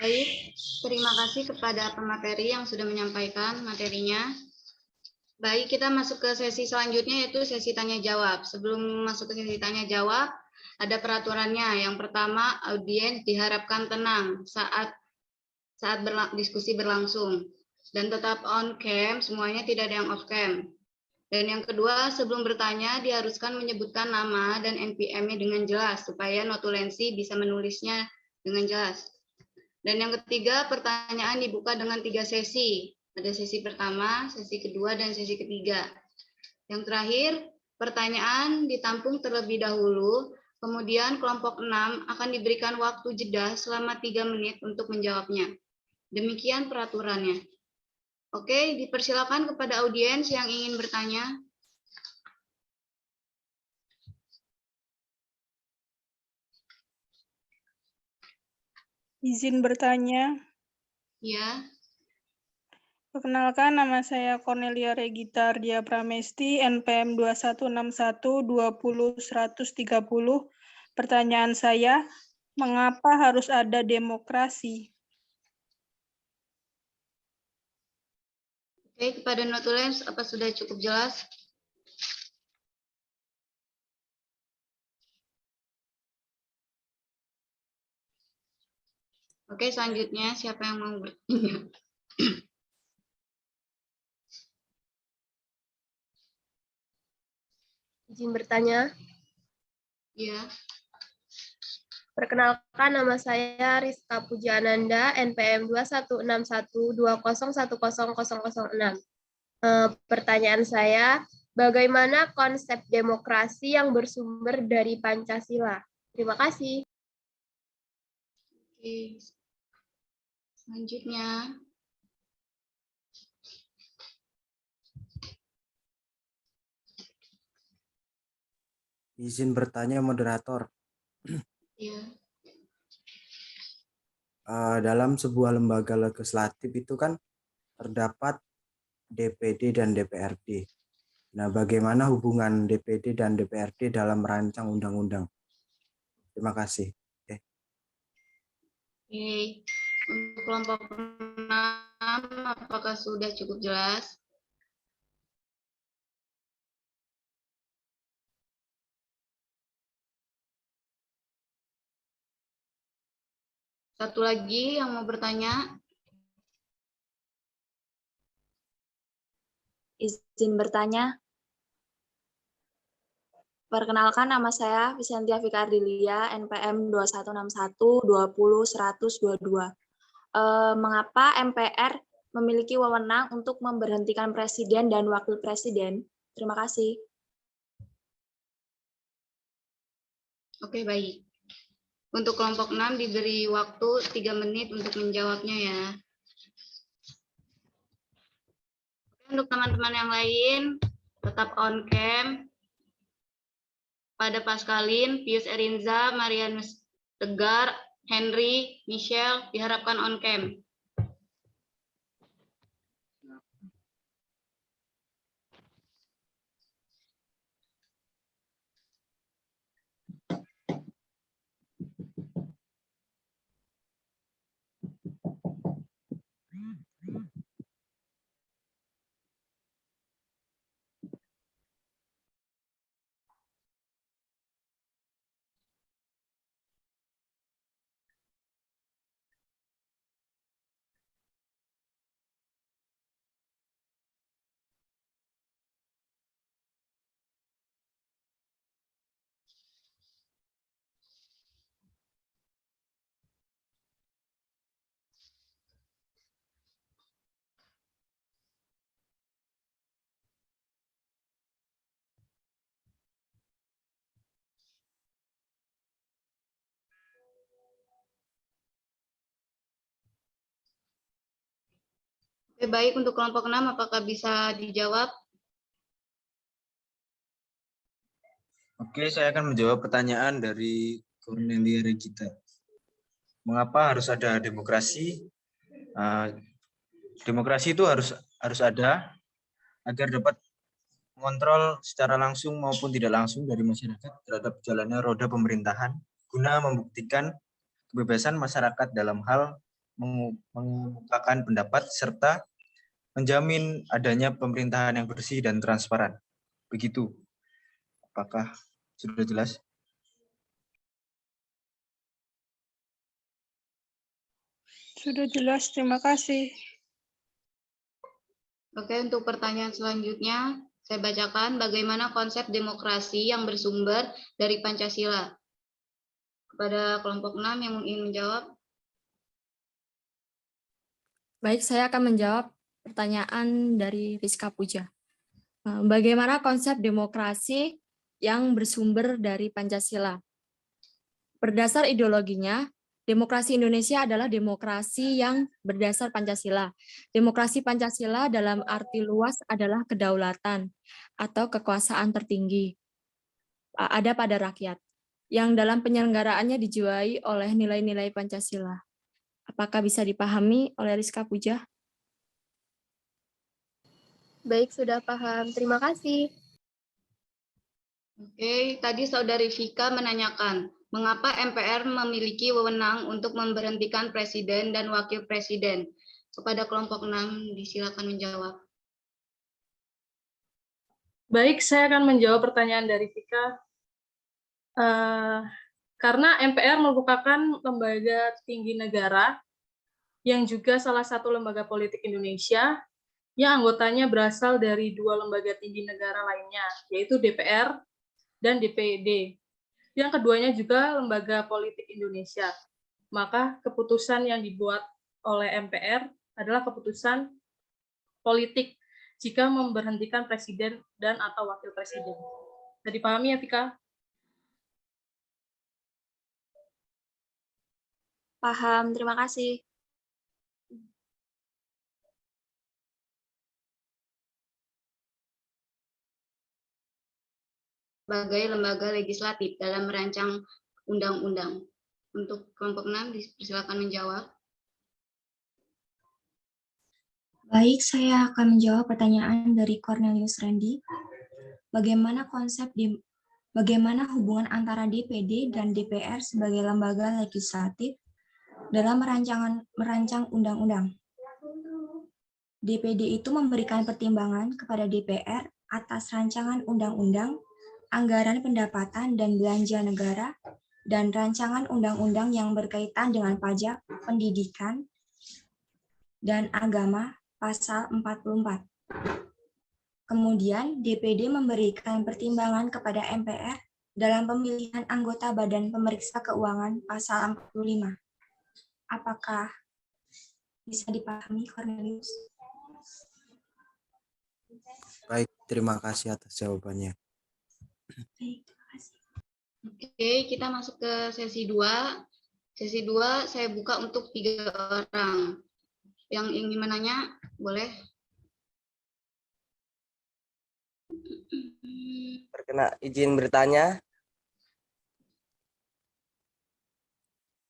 Baik, terima kasih kepada pemateri yang sudah menyampaikan materinya. Baik, kita masuk ke sesi selanjutnya, yaitu sesi tanya-jawab. Sebelum masuk ke sesi tanya-jawab, ada peraturannya. Yang pertama, audiens diharapkan tenang saat diskusi berlangsung. Dan tetap on cam, semuanya tidak ada yang off cam. Dan yang kedua, sebelum bertanya, diharuskan menyebutkan nama dan NPM-nya dengan jelas, supaya notulensi bisa menulisnya dengan jelas. Dan yang ketiga, pertanyaan dibuka dengan 3 sesi. Ada sesi pertama, sesi kedua, dan sesi ketiga. Yang terakhir, pertanyaan ditampung terlebih dahulu, kemudian kelompok 6 akan diberikan waktu jeda selama 3 menit untuk menjawabnya. Demikian peraturannya. Oke, dipersilakan kepada audiens yang ingin bertanya. Izin bertanya. Ya. Perkenalkan, nama saya Cornelia Regita Ardia Pramesti, NPM 2161200130. Pertanyaan saya, mengapa harus ada demokrasi? Oke, kepada notulens, apa sudah cukup jelas? Oke, selanjutnya siapa yang mau bertanya? Izin bertanya. Ya, Perkenalkan, nama saya Rizka Pujananda, NPM 216120100006. Pertanyaan saya, bagaimana konsep demokrasi yang bersumber dari Pancasila? Terima kasih. oke. Selanjutnya, Izin bertanya moderator. ya, Dalam sebuah lembaga legislatif itu kan terdapat DPD dan DPRD. Nah, bagaimana hubungan DPD dan DPRD dalam merancang undang-undang? Terima kasih. oke. Untuk kelompok 6, apakah sudah cukup jelas? Satu lagi yang mau bertanya? Izin bertanya. Perkenalkan, nama saya Vicentia Fikardilia, NPM 2161200122. Mengapa MPR memiliki wewenang untuk memberhentikan presiden dan wakil presiden? Terima kasih. Oke, baik. Untuk kelompok 6 diberi waktu 3 menit untuk menjawabnya ya. Oke, untuk teman-teman yang lain, tetap on cam. Pada Paskalin, Pius Erinza, Marianus Tegar, Henry, Michelle, diharapkan on cam. Oke, baik. Untuk kelompok 6, apakah bisa dijawab? Oke, saya akan menjawab pertanyaan dari Cornelia Regita. Mengapa harus ada demokrasi? Demokrasi itu harus ada agar dapat mengontrol secara langsung maupun tidak langsung dari masyarakat terhadap jalannya roda pemerintahan guna membuktikan kebebasan masyarakat dalam hal mengemukakan pendapat serta menjamin adanya pemerintahan yang bersih dan transparan. Begitu. Apakah sudah jelas? Sudah jelas, terima kasih. Oke, untuk pertanyaan selanjutnya, saya bacakan bagaimana konsep demokrasi yang bersumber dari Pancasila. Kepada kelompok 6 yang ingin menjawab. Baik, saya akan menjawab pertanyaan dari Rizka Puja. Bagaimana konsep demokrasi yang bersumber dari Pancasila? Berdasar ideologinya, demokrasi Indonesia adalah demokrasi yang berdasar Pancasila. Demokrasi Pancasila dalam arti luas adalah kedaulatan atau kekuasaan tertinggi ada pada rakyat, yang dalam penyelenggaraannya dijiwai oleh nilai-nilai Pancasila. Apakah bisa dipahami oleh Rizka Puja? Baik, sudah paham. Terima kasih. Oke, tadi Saudari Vika menanyakan, mengapa MPR memiliki wewenang untuk memberhentikan presiden dan wakil presiden? Kepada kelompok 6, disilakan menjawab. Baik, saya akan menjawab pertanyaan dari Vika. Karena MPR merupakan lembaga tinggi negara yang juga salah satu lembaga politik Indonesia yang anggotanya berasal dari dua lembaga tinggi negara lainnya, yaitu DPR dan DPD. Yang keduanya juga lembaga politik Indonesia. Maka keputusan yang dibuat oleh MPR adalah keputusan politik jika memberhentikan presiden dan atau wakil presiden. Bisa dipahami ya, Tika? Paham, terima kasih. Sebagai lembaga legislatif dalam merancang undang-undang. Untuk kelompok 6, dipersilakan menjawab. Baik, saya akan menjawab pertanyaan dari Cornelius Randy. Bagaimana hubungan antara DPD dan DPR sebagai lembaga legislatif dalam merancang undang-undang? DPD itu memberikan pertimbangan kepada DPR atas rancangan undang-undang, anggaran pendapatan dan belanja negara, dan rancangan undang-undang yang berkaitan dengan pajak, pendidikan, dan agama, pasal 44. Kemudian, DPD memberikan pertimbangan kepada MPR dalam pemilihan anggota Badan Pemeriksa Keuangan, pasal 45. Apakah bisa dipahami, Cornelius? Baik, terima kasih atas jawabannya. Baik, terima kasih. Oke, kita masuk ke sesi 2. Sesi 2 saya buka untuk 3 orang. Yang ingin menanya, boleh. Izin bertanya.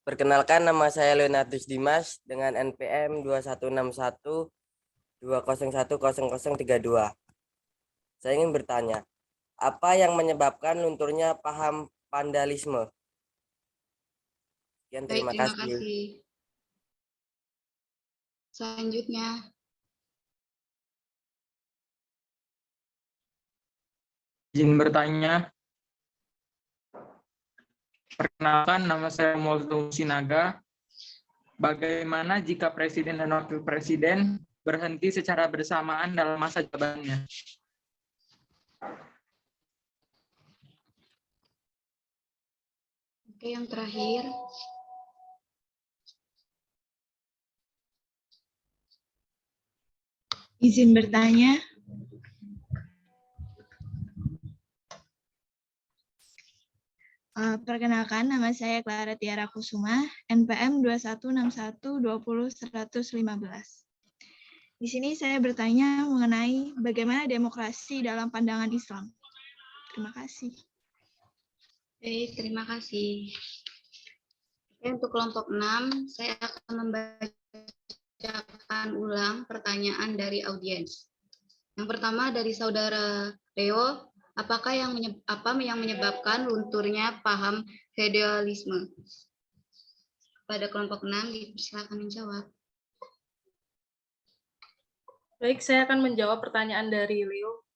Perkenalkan, nama saya Leonardus Dimas dengan NPM 216120100032. Saya ingin bertanya, apa yang menyebabkan lunturnya paham vandalisme? Sekian, terima kasih. Selanjutnya. Izin bertanya. Perkenalkan, nama saya Molto Sinaga. Bagaimana jika presiden dan wakil presiden berhenti secara bersamaan dalam masa jabatannya? Oke, yang terakhir. Izin bertanya. Perkenalkan, nama saya Clara Tiara Kusuma, NPM 2161201115. Di sini saya bertanya mengenai bagaimana demokrasi dalam pandangan Islam. Terima kasih. Baik, terima kasih. Oke, untuk kelompok 6, saya akan membacakan ulang pertanyaan dari audiens. Yang pertama dari saudara Leo, apa yang menyebabkan lunturnya paham feodalisme? Pada kelompok 6, silakan menjawab. Baik, saya akan menjawab pertanyaan dari Leo.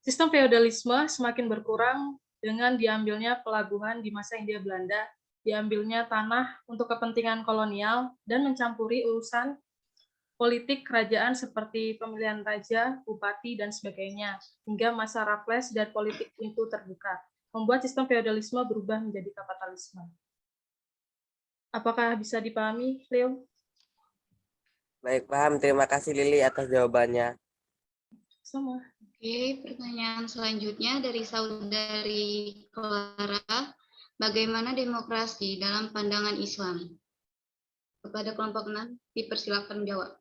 Sistem feodalisme semakin berkurang dengan diambilnya pelabuhan di masa Hindia Belanda, diambilnya tanah untuk kepentingan kolonial, dan mencampuri urusan politik kerajaan seperti pemilihan raja, bupati, dan sebagainya, hingga masa Raffles dan politik itu terbuka, membuat sistem feodalisme berubah menjadi kapitalisme. Apakah bisa dipahami, Leo? Baik, paham. Terima kasih Lili atas jawabannya. Sama. Oke, pertanyaan selanjutnya dari saudari Clara. Bagaimana demokrasi dalam pandangan Islam? Kepada kelompok 6, dipersilakan menjawab.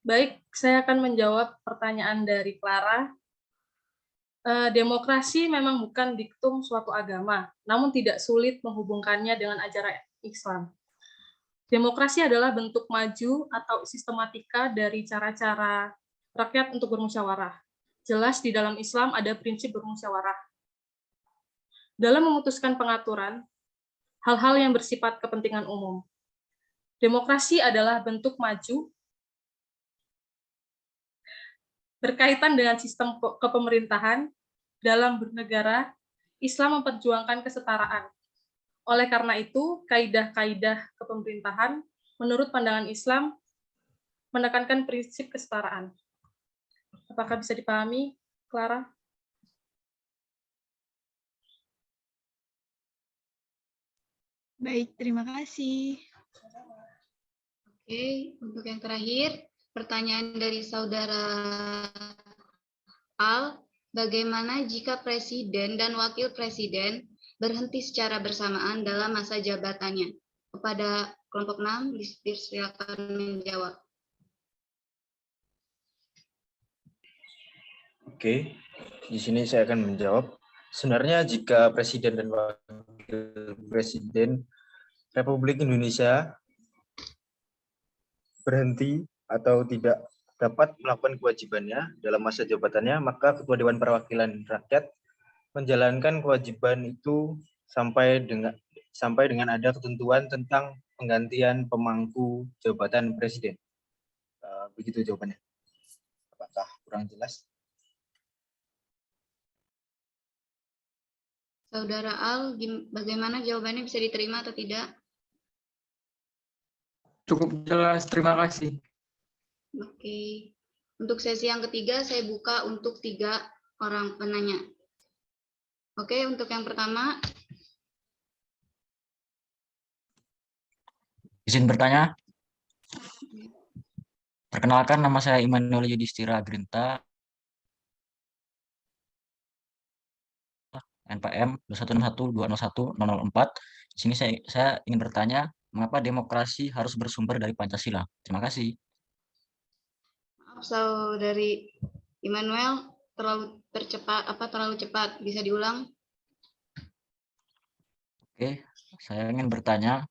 Baik, saya akan menjawab pertanyaan dari Clara. Demokrasi memang bukan diktum suatu agama, namun tidak sulit menghubungkannya dengan ajaran Islam. Demokrasi adalah bentuk maju atau sistematika dari cara-cara rakyat untuk bermusyawarah. Jelas di dalam Islam ada prinsip bermusyawarah. Dalam memutuskan pengaturan, hal-hal yang bersifat kepentingan umum. Demokrasi adalah bentuk maju berkaitan dengan sistem kepemerintahan dalam bernegara, Islam memperjuangkan kesetaraan. Oleh karena itu, kaidah-kaidah kepemerintahan menurut pandangan Islam menekankan prinsip kesetaraan. Apakah bisa dipahami, Clara? Baik, terima kasih. Oke, untuk yang terakhir, pertanyaan dari saudara Al, bagaimana jika presiden dan wakil presiden berhenti secara bersamaan dalam masa jabatannya? Kepada kelompok 6, silakan menjawab. Oke, di sini saya akan menjawab. Sebenarnya jika presiden dan wakil presiden Republik Indonesia berhenti atau tidak dapat melakukan kewajibannya dalam masa jabatannya, maka Ketua Dewan Perwakilan Rakyat menjalankan kewajiban itu sampai dengan ada ketentuan tentang penggantian pemangku jabatan presiden. Begitu jawabannya. Apakah kurang jelas? Saudara Al, bagaimana jawabannya, bisa diterima atau tidak? Cukup jelas, terima kasih. Oke. Untuk sesi yang ketiga, saya buka untuk 3 orang penanya. Oke, untuk yang pertama. Izin bertanya. Perkenalkan, nama saya Immanuel Yudhistira Grinta, NPM 2161201-004. Di sini saya ingin bertanya, mengapa demokrasi harus bersumber dari Pancasila? Terima kasih. Maaf, Saudari Immanuel, terlalu cepat. Bisa diulang? Oke, saya ingin bertanya,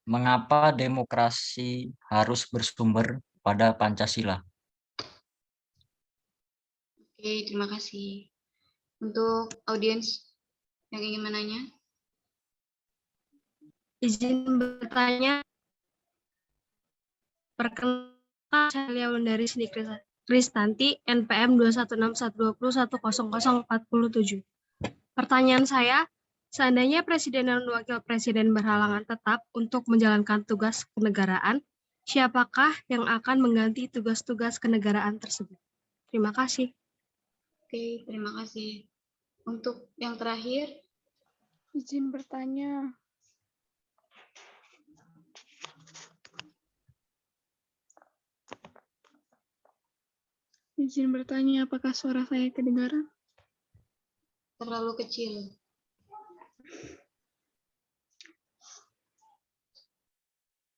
mengapa demokrasi harus bersumber pada Pancasila? Oke, terima kasih. Untuk audiens yang ingin menanya. Izin bertanya. Perkenalkan, saya Wulandari Siti Kristanti, NPM 21612010047. Pertanyaan saya, seandainya Presiden dan Wakil Presiden berhalangan tetap untuk menjalankan tugas kenegaraan, siapakah yang akan mengganti tugas-tugas kenegaraan tersebut? Terima kasih. Oke, terima kasih. Untuk yang terakhir. Izin bertanya. Izin bertanya, apakah suara saya kedengaran? Terlalu kecil.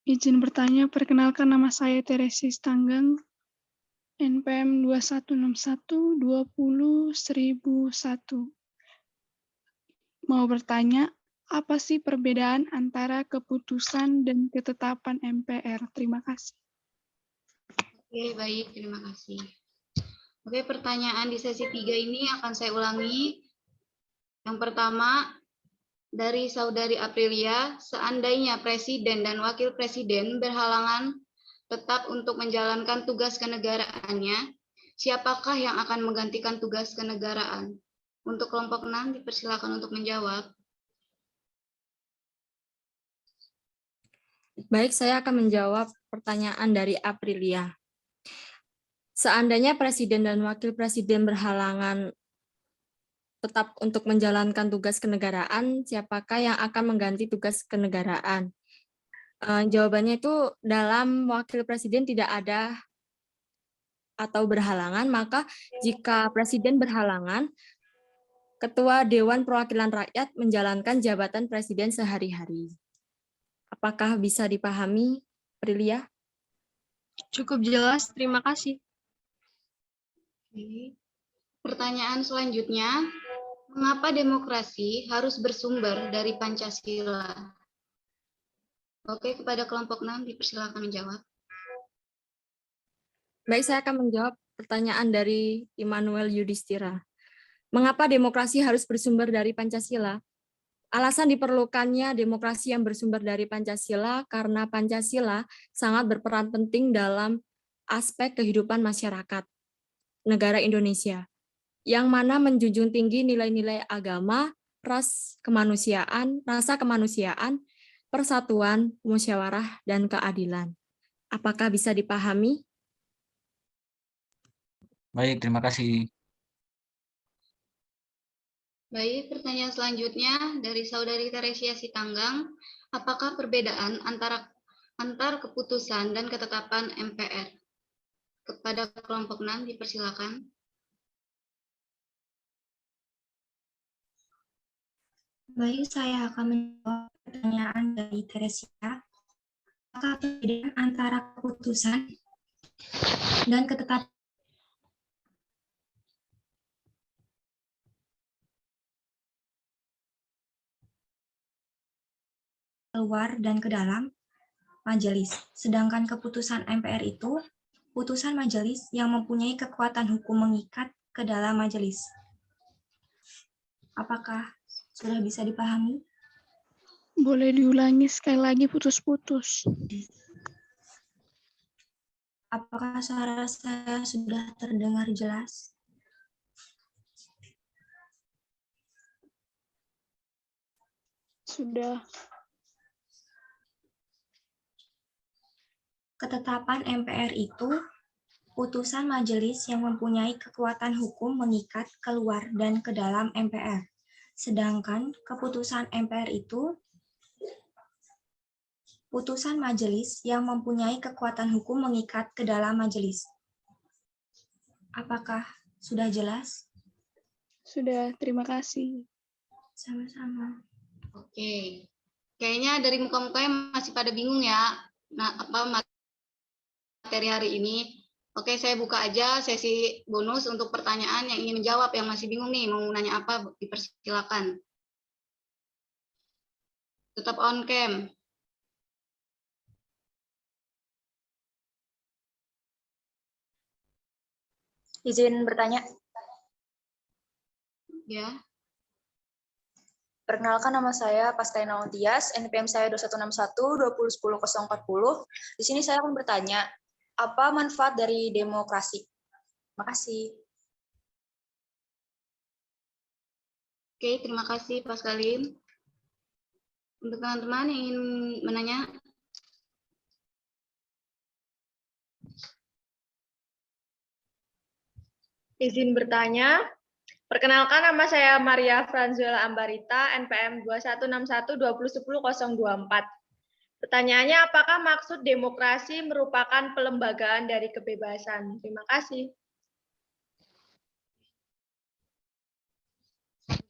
Izin bertanya, perkenalkan, nama saya Teresis Tanggang, NPM 2161201001. Mau bertanya, apa sih perbedaan antara keputusan dan ketetapan MPR? Terima kasih. Oke, baik, terima kasih. Oke, pertanyaan di sesi 3 ini akan saya ulangi. Yang pertama, dari Saudari Aprilia, seandainya Presiden dan Wakil Presiden berhalangan tetap untuk menjalankan tugas kenegaraannya, siapakah yang akan menggantikan tugas kenegaraan? Untuk kelompok 6, dipersilakan untuk menjawab. Baik, saya akan menjawab pertanyaan dari Aprilia. Seandainya Presiden dan Wakil Presiden berhalangan tetap untuk menjalankan tugas kenegaraan, siapakah yang akan mengganti tugas kenegaraan? Jawabannya itu dalam Wakil Presiden tidak ada atau berhalangan, maka jika Presiden berhalangan, Ketua Dewan Perwakilan Rakyat menjalankan jabatan Presiden sehari-hari. Apakah bisa dipahami, Aprilia? Cukup jelas, terima kasih. Oke. Pertanyaan selanjutnya, mengapa demokrasi harus bersumber dari Pancasila? Oke, kepada kelompok 6 dipersilakan menjawab. Baik, saya akan menjawab pertanyaan dari Immanuel Yudhistira. Mengapa demokrasi harus bersumber dari Pancasila? Alasan diperlukannya demokrasi yang bersumber dari Pancasila karena Pancasila sangat berperan penting dalam aspek kehidupan masyarakat negara Indonesia. yang mana menjunjung tinggi nilai-nilai agama, rasa kemanusiaan, persatuan, musyawarah, dan keadilan. Apakah bisa dipahami? Baik, terima kasih. Baik, pertanyaan selanjutnya dari Saudari Teresia Sitanggang. Apakah perbedaan antar keputusan dan ketetapan MPR? Kepada kelompok 6 dipersilakan. Baik, saya akan menjawab pertanyaan dari Teresia. Apakah perbedaan antara keputusan dan ketetapan keluar dan ke dalam majelis, sedangkan keputusan MPR itu putusan majelis yang mempunyai kekuatan hukum mengikat ke dalam majelis. Apakah sudah bisa dipahami? Boleh diulangi sekali lagi, putus-putus. Apakah suara saya sudah terdengar jelas? Sudah. Ketetapan MPR itu putusan majelis yang mempunyai kekuatan hukum mengikat keluar dan ke dalam MPR. Sedangkan keputusan MPR itu putusan majelis yang mempunyai kekuatan hukum mengikat ke dalam majelis. Apakah sudah jelas? Sudah, terima kasih. Sama-sama. Oke. Kayaknya dari muka-mukanya masih pada bingung ya. Nah, apa materi hari ini? Oke, saya buka aja sesi bonus untuk pertanyaan yang ingin menjawab, yang masih bingung nih, mau nanya apa, dipersilakan. Tetap on cam. Izin bertanya. Ya. Perkenalkan, nama saya Pascaina Ontias, NPM saya 2161-2010-040. Di sini saya akan bertanya, apa manfaat dari demokrasi? Makasih. Oke, terima kasih Pascalin. Untuk teman-teman yang ingin menanya, izin bertanya. Perkenalkan, nama saya Maria Franzuela Ambarita, NPM 2161-2010-024. Pertanyaannya, apakah maksud demokrasi merupakan pelembagaan dari kebebasan? Terima kasih.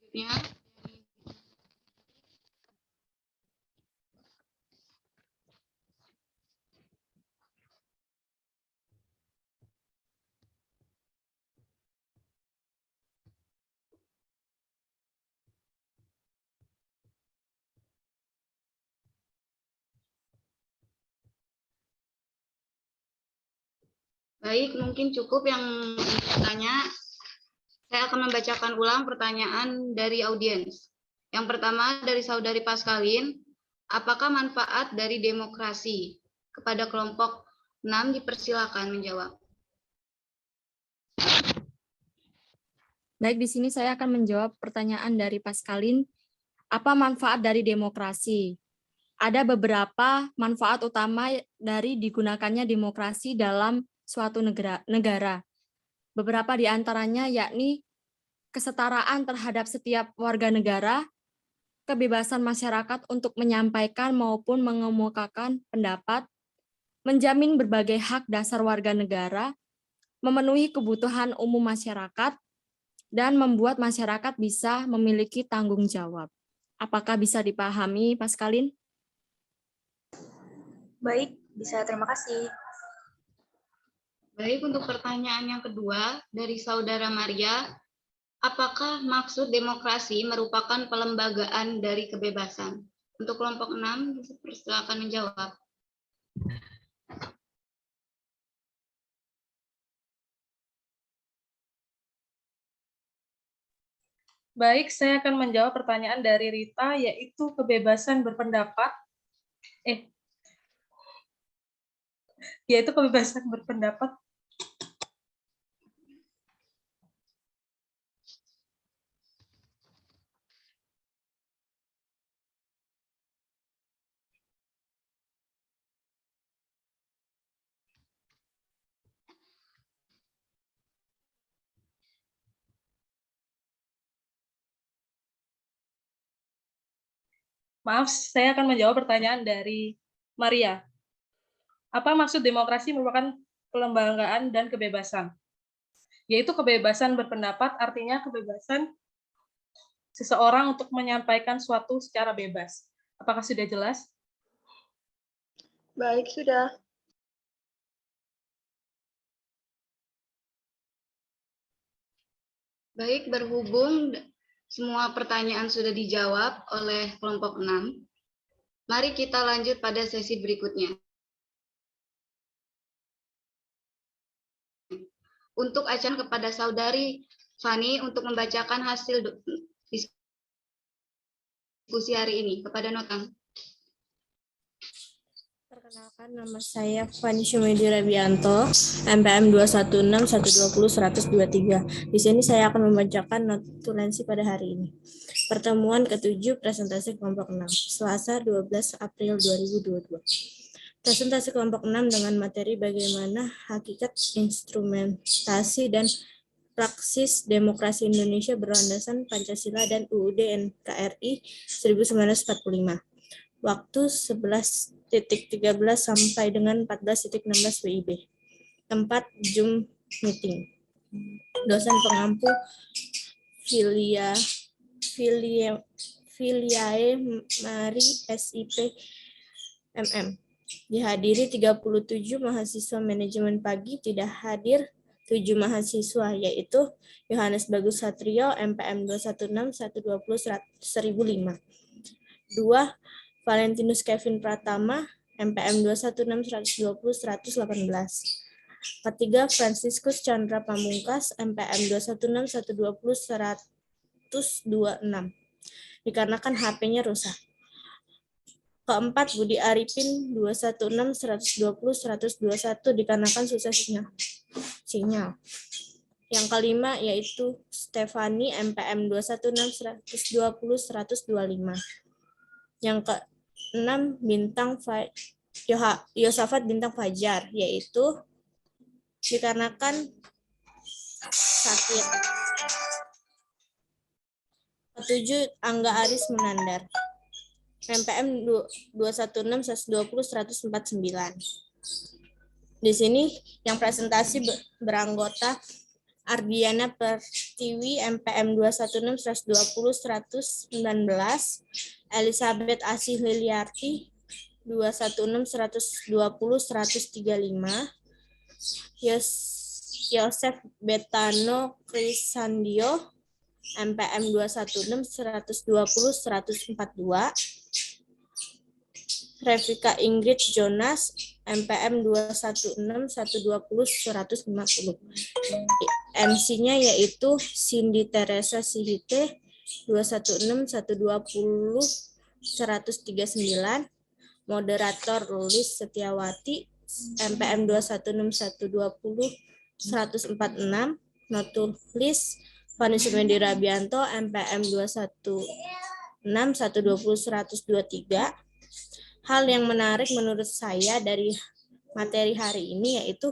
selanjutnya, baik, mungkin cukup yang bertanya. Saya akan membacakan ulang pertanyaan dari audiens. Yang pertama dari Saudari Pascalin, apakah manfaat dari demokrasi? Kepada kelompok 6 dipersilakan menjawab. Baik, di sini saya akan menjawab pertanyaan dari Pascalin. Apa manfaat dari demokrasi? Ada beberapa manfaat utama dari digunakannya demokrasi dalam suatu negara. Beberapa di antaranya yakni kesetaraan terhadap setiap warga negara, kebebasan masyarakat untuk menyampaikan maupun mengemukakan pendapat, menjamin berbagai hak dasar warga negara, memenuhi kebutuhan umum masyarakat, dan membuat masyarakat bisa memiliki tanggung jawab. Apakah bisa dipahami, Pascalin? Baik, bisa, terima kasih. Baik, untuk pertanyaan yang kedua dari Saudara Maria, apakah maksud demokrasi merupakan pelembagaan dari kebebasan? Untuk kelompok 6, silakan menjawab. Baik, saya akan menjawab pertanyaan dari Rita, yaitu kebebasan berpendapat. Yaitu kebebasan berpendapat Maaf, saya akan menjawab pertanyaan dari Maria. Apa maksud demokrasi merupakan pelembagaan dan kebebasan? Yaitu kebebasan berpendapat, artinya kebebasan seseorang untuk menyampaikan suatu secara bebas. Apakah sudah jelas? Baik, sudah. Baik, berhubung semua pertanyaan sudah dijawab oleh kelompok 6, mari kita lanjut pada sesi berikutnya. Untuk acara kepada Saudari Fani untuk membacakan hasil diskusi hari ini. Kepada Notang. Perkenalkan, nama saya Fani Syumedi Rabianto, MPM 216120123. Di sini saya akan membacakan notulensi pada hari ini. Pertemuan ke-7 presentasi kelompok 6, Selasa 12 April 2022. Presentasi kelompok 6 dengan materi bagaimana hakikat, instrumentasi, dan praksis demokrasi Indonesia berlandasan Pancasila dan UUD NKRI 1945. Waktu 11.13 sampai dengan 14.16 WIB. Tempat Zoom meeting. Dosen pengampu Filiae Mari SIP MM. Dihadiri 37 mahasiswa manajemen pagi, tidak hadir 7 mahasiswa, yaitu Yohanes Bagus Satrio, MPM 216120105. 2. Valentinus Kevin Pratama, MPM 216200118. Ketiga, Franciscus Chandra Pamungkas, MPM 216120126. Dikarenakan HP-nya rusak. Keempat, Budi Arifin 216120121 dikarenakan susah sinyal. Yang kelima yaitu Stefani MPM 216120125. Yang keenam Bintang Yosafat Bintang Fajar, yaitu dikarenakan sakit. Ketujuh, Angga Aris Menandar, MPM 216120149. Di sini yang presentasi beranggota Ardiana Pertiwi, MPM 216120119, Elizabeth Asih Liliarti 216120135, Yosef Betano Krisandio, MPM 216120142, Revika Ingrid Jonas, MPM 216120150. MC-nya yaitu Cindy Teresa Sihite 216120139, moderator Lulis Setiawati, MPM 216120146, notulis Fani Syumedi Rabianto, MPM 216120123. Hal yang menarik menurut saya dari materi hari ini yaitu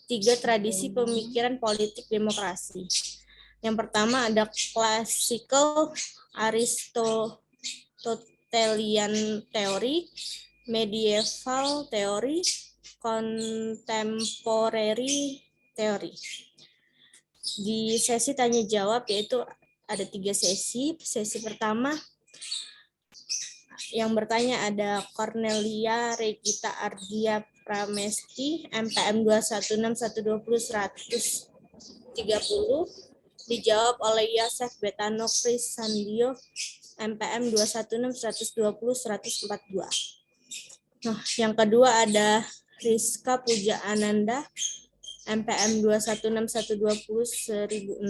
3 tradisi pemikiran politik demokrasi. Yang pertama ada classical Aristotelian theory, medieval theory, contemporary theory. Di sesi tanya jawab yaitu ada 3 sesi. Sesi pertama yang bertanya ada Cornelia Regita Ardia Pramesti, MPM 216120130, dijawab oleh Yosef Betano Krisandio, MPM 216120142. Nah, yang kedua ada Rizka Puja Ananda, MPM 216120006,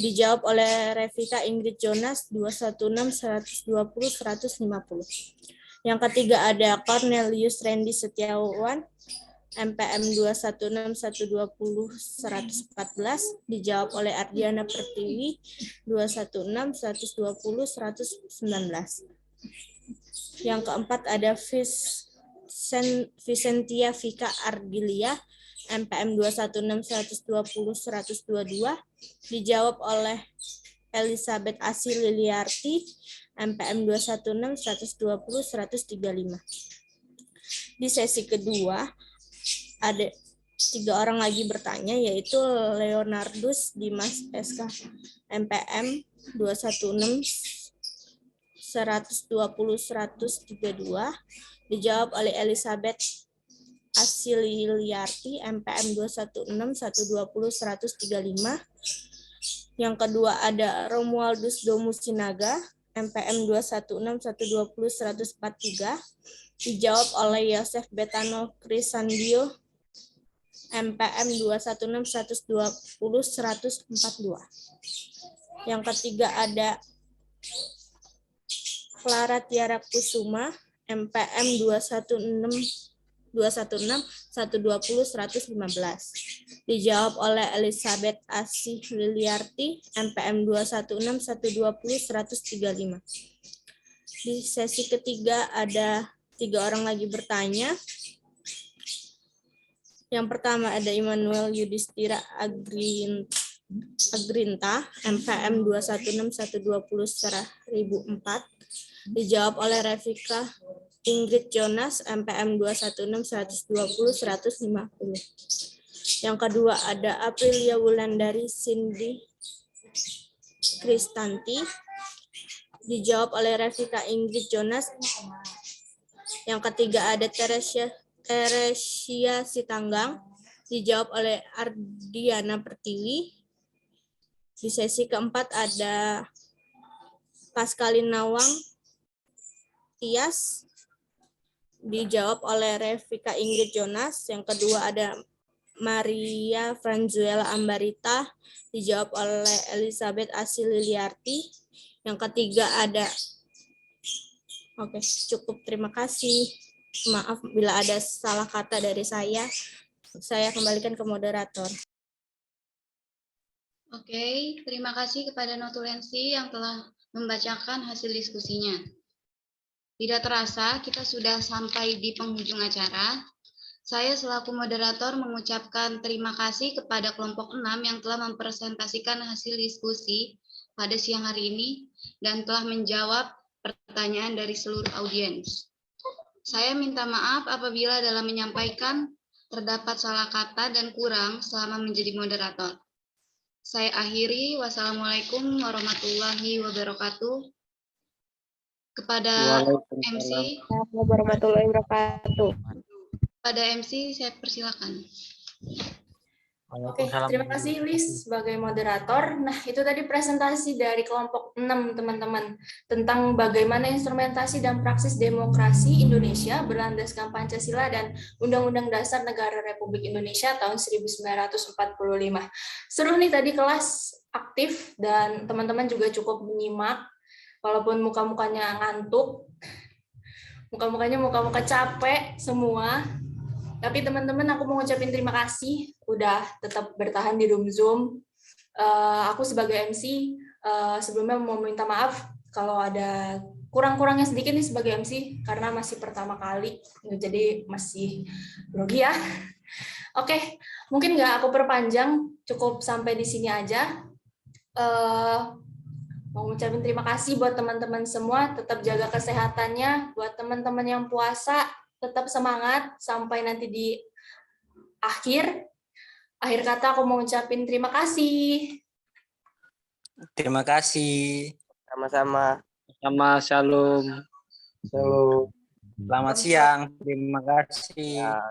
dijawab oleh Revika Ingrid Jonas 216120150. Yang ketiga ada Cornelius Randy Setiawan, MPM 216120114, dijawab oleh Ardiana Pertiwi 216120119. Yang keempat ada Vicentia Vika Ardilia, MPM 216120122, dijawab oleh Elizabeth Asih Liliarti, MPM 216 120 135. Di sesi kedua ada 3 orang lagi bertanya, yaitu Leonardus Dimas SK, MPM 216 120 132, dijawab oleh Elizabeth Asih Liliarti, MPM 216 120 135. Yang kedua ada Romualdus Domus Sinaga, MPM 216 120 143, dijawab oleh Yosef Betano Krisandio, MPM 216 120 142. Yang ketiga ada Clara Tiara Kusuma, MPM 216 120 115. Dijawab oleh Elizabeth Asih Liliarti, MPM 216 120 135. Di sesi ketiga ada 3 orang lagi bertanya. Yang pertama ada Immanuel Yudhistira Agrinta, MPM 216 120 1004. Dijawab oleh Revika Ingrid Jonas, MPM 216 120 150. Yang kedua ada Aprilia Wulandari Cindy Kristanti, dijawab oleh Revika Ingrid Jonas. Yang ketiga ada Teresia Sitanggang, dijawab oleh Ardiana Pertiwi. Di sesi keempat ada Pascaline Nawang Tias, dijawab oleh Revika Ingrid Jonas. Yang kedua ada Maria Franzuela Ambarita, dijawab oleh Elizabeth Asih Liliarti. Yang ketiga ada, oke, cukup, terima kasih. Maaf bila ada salah kata dari saya kembalikan ke moderator. Oke, terima kasih kepada Notulensi yang telah membacakan hasil diskusinya. Tidak terasa, kita sudah sampai di penghujung acara. Saya selaku moderator mengucapkan terima kasih kepada kelompok 6 yang telah mempresentasikan hasil diskusi pada siang hari ini dan telah menjawab pertanyaan dari seluruh audiens. Saya minta maaf apabila dalam menyampaikan terdapat salah kata dan kurang selama menjadi moderator. Saya akhiri, wassalamualaikum warahmatullahi wabarakatuh. Kepada MC, warahmatullahi wabarakatuh. Pada MC saya persilakan. Oke, terima kasih Lis sebagai moderator. Nah, itu tadi presentasi dari kelompok 6 teman-teman tentang bagaimana instrumentasi dan praksis demokrasi Indonesia berlandaskan Pancasila dan Undang-Undang Dasar Negara Republik Indonesia tahun 1945. Seru nih tadi kelas aktif dan teman-teman juga cukup menyimak walaupun muka-mukanya ngantuk. Muka-mukanya muka-muka capek semua. Tapi teman-teman, aku mau ngucapin terima kasih udah tetap bertahan di room Zoom. Aku sebagai MC sebelumnya mau minta maaf kalau ada kurang-kurangnya sedikit nih sebagai MC karena masih pertama kali, jadi masih grogi ya. Oke, mungkin nggak aku perpanjang, cukup sampai di sini aja. Mau ngucapin terima kasih buat teman-teman semua, tetap jaga kesehatannya. Buat teman-teman yang puasa, tetap semangat sampai nanti di akhir kata aku mau ucapin terima kasih. Terima kasih. Sama-sama. Sama, shalom. Shalom. Selamat siang. Terima kasih.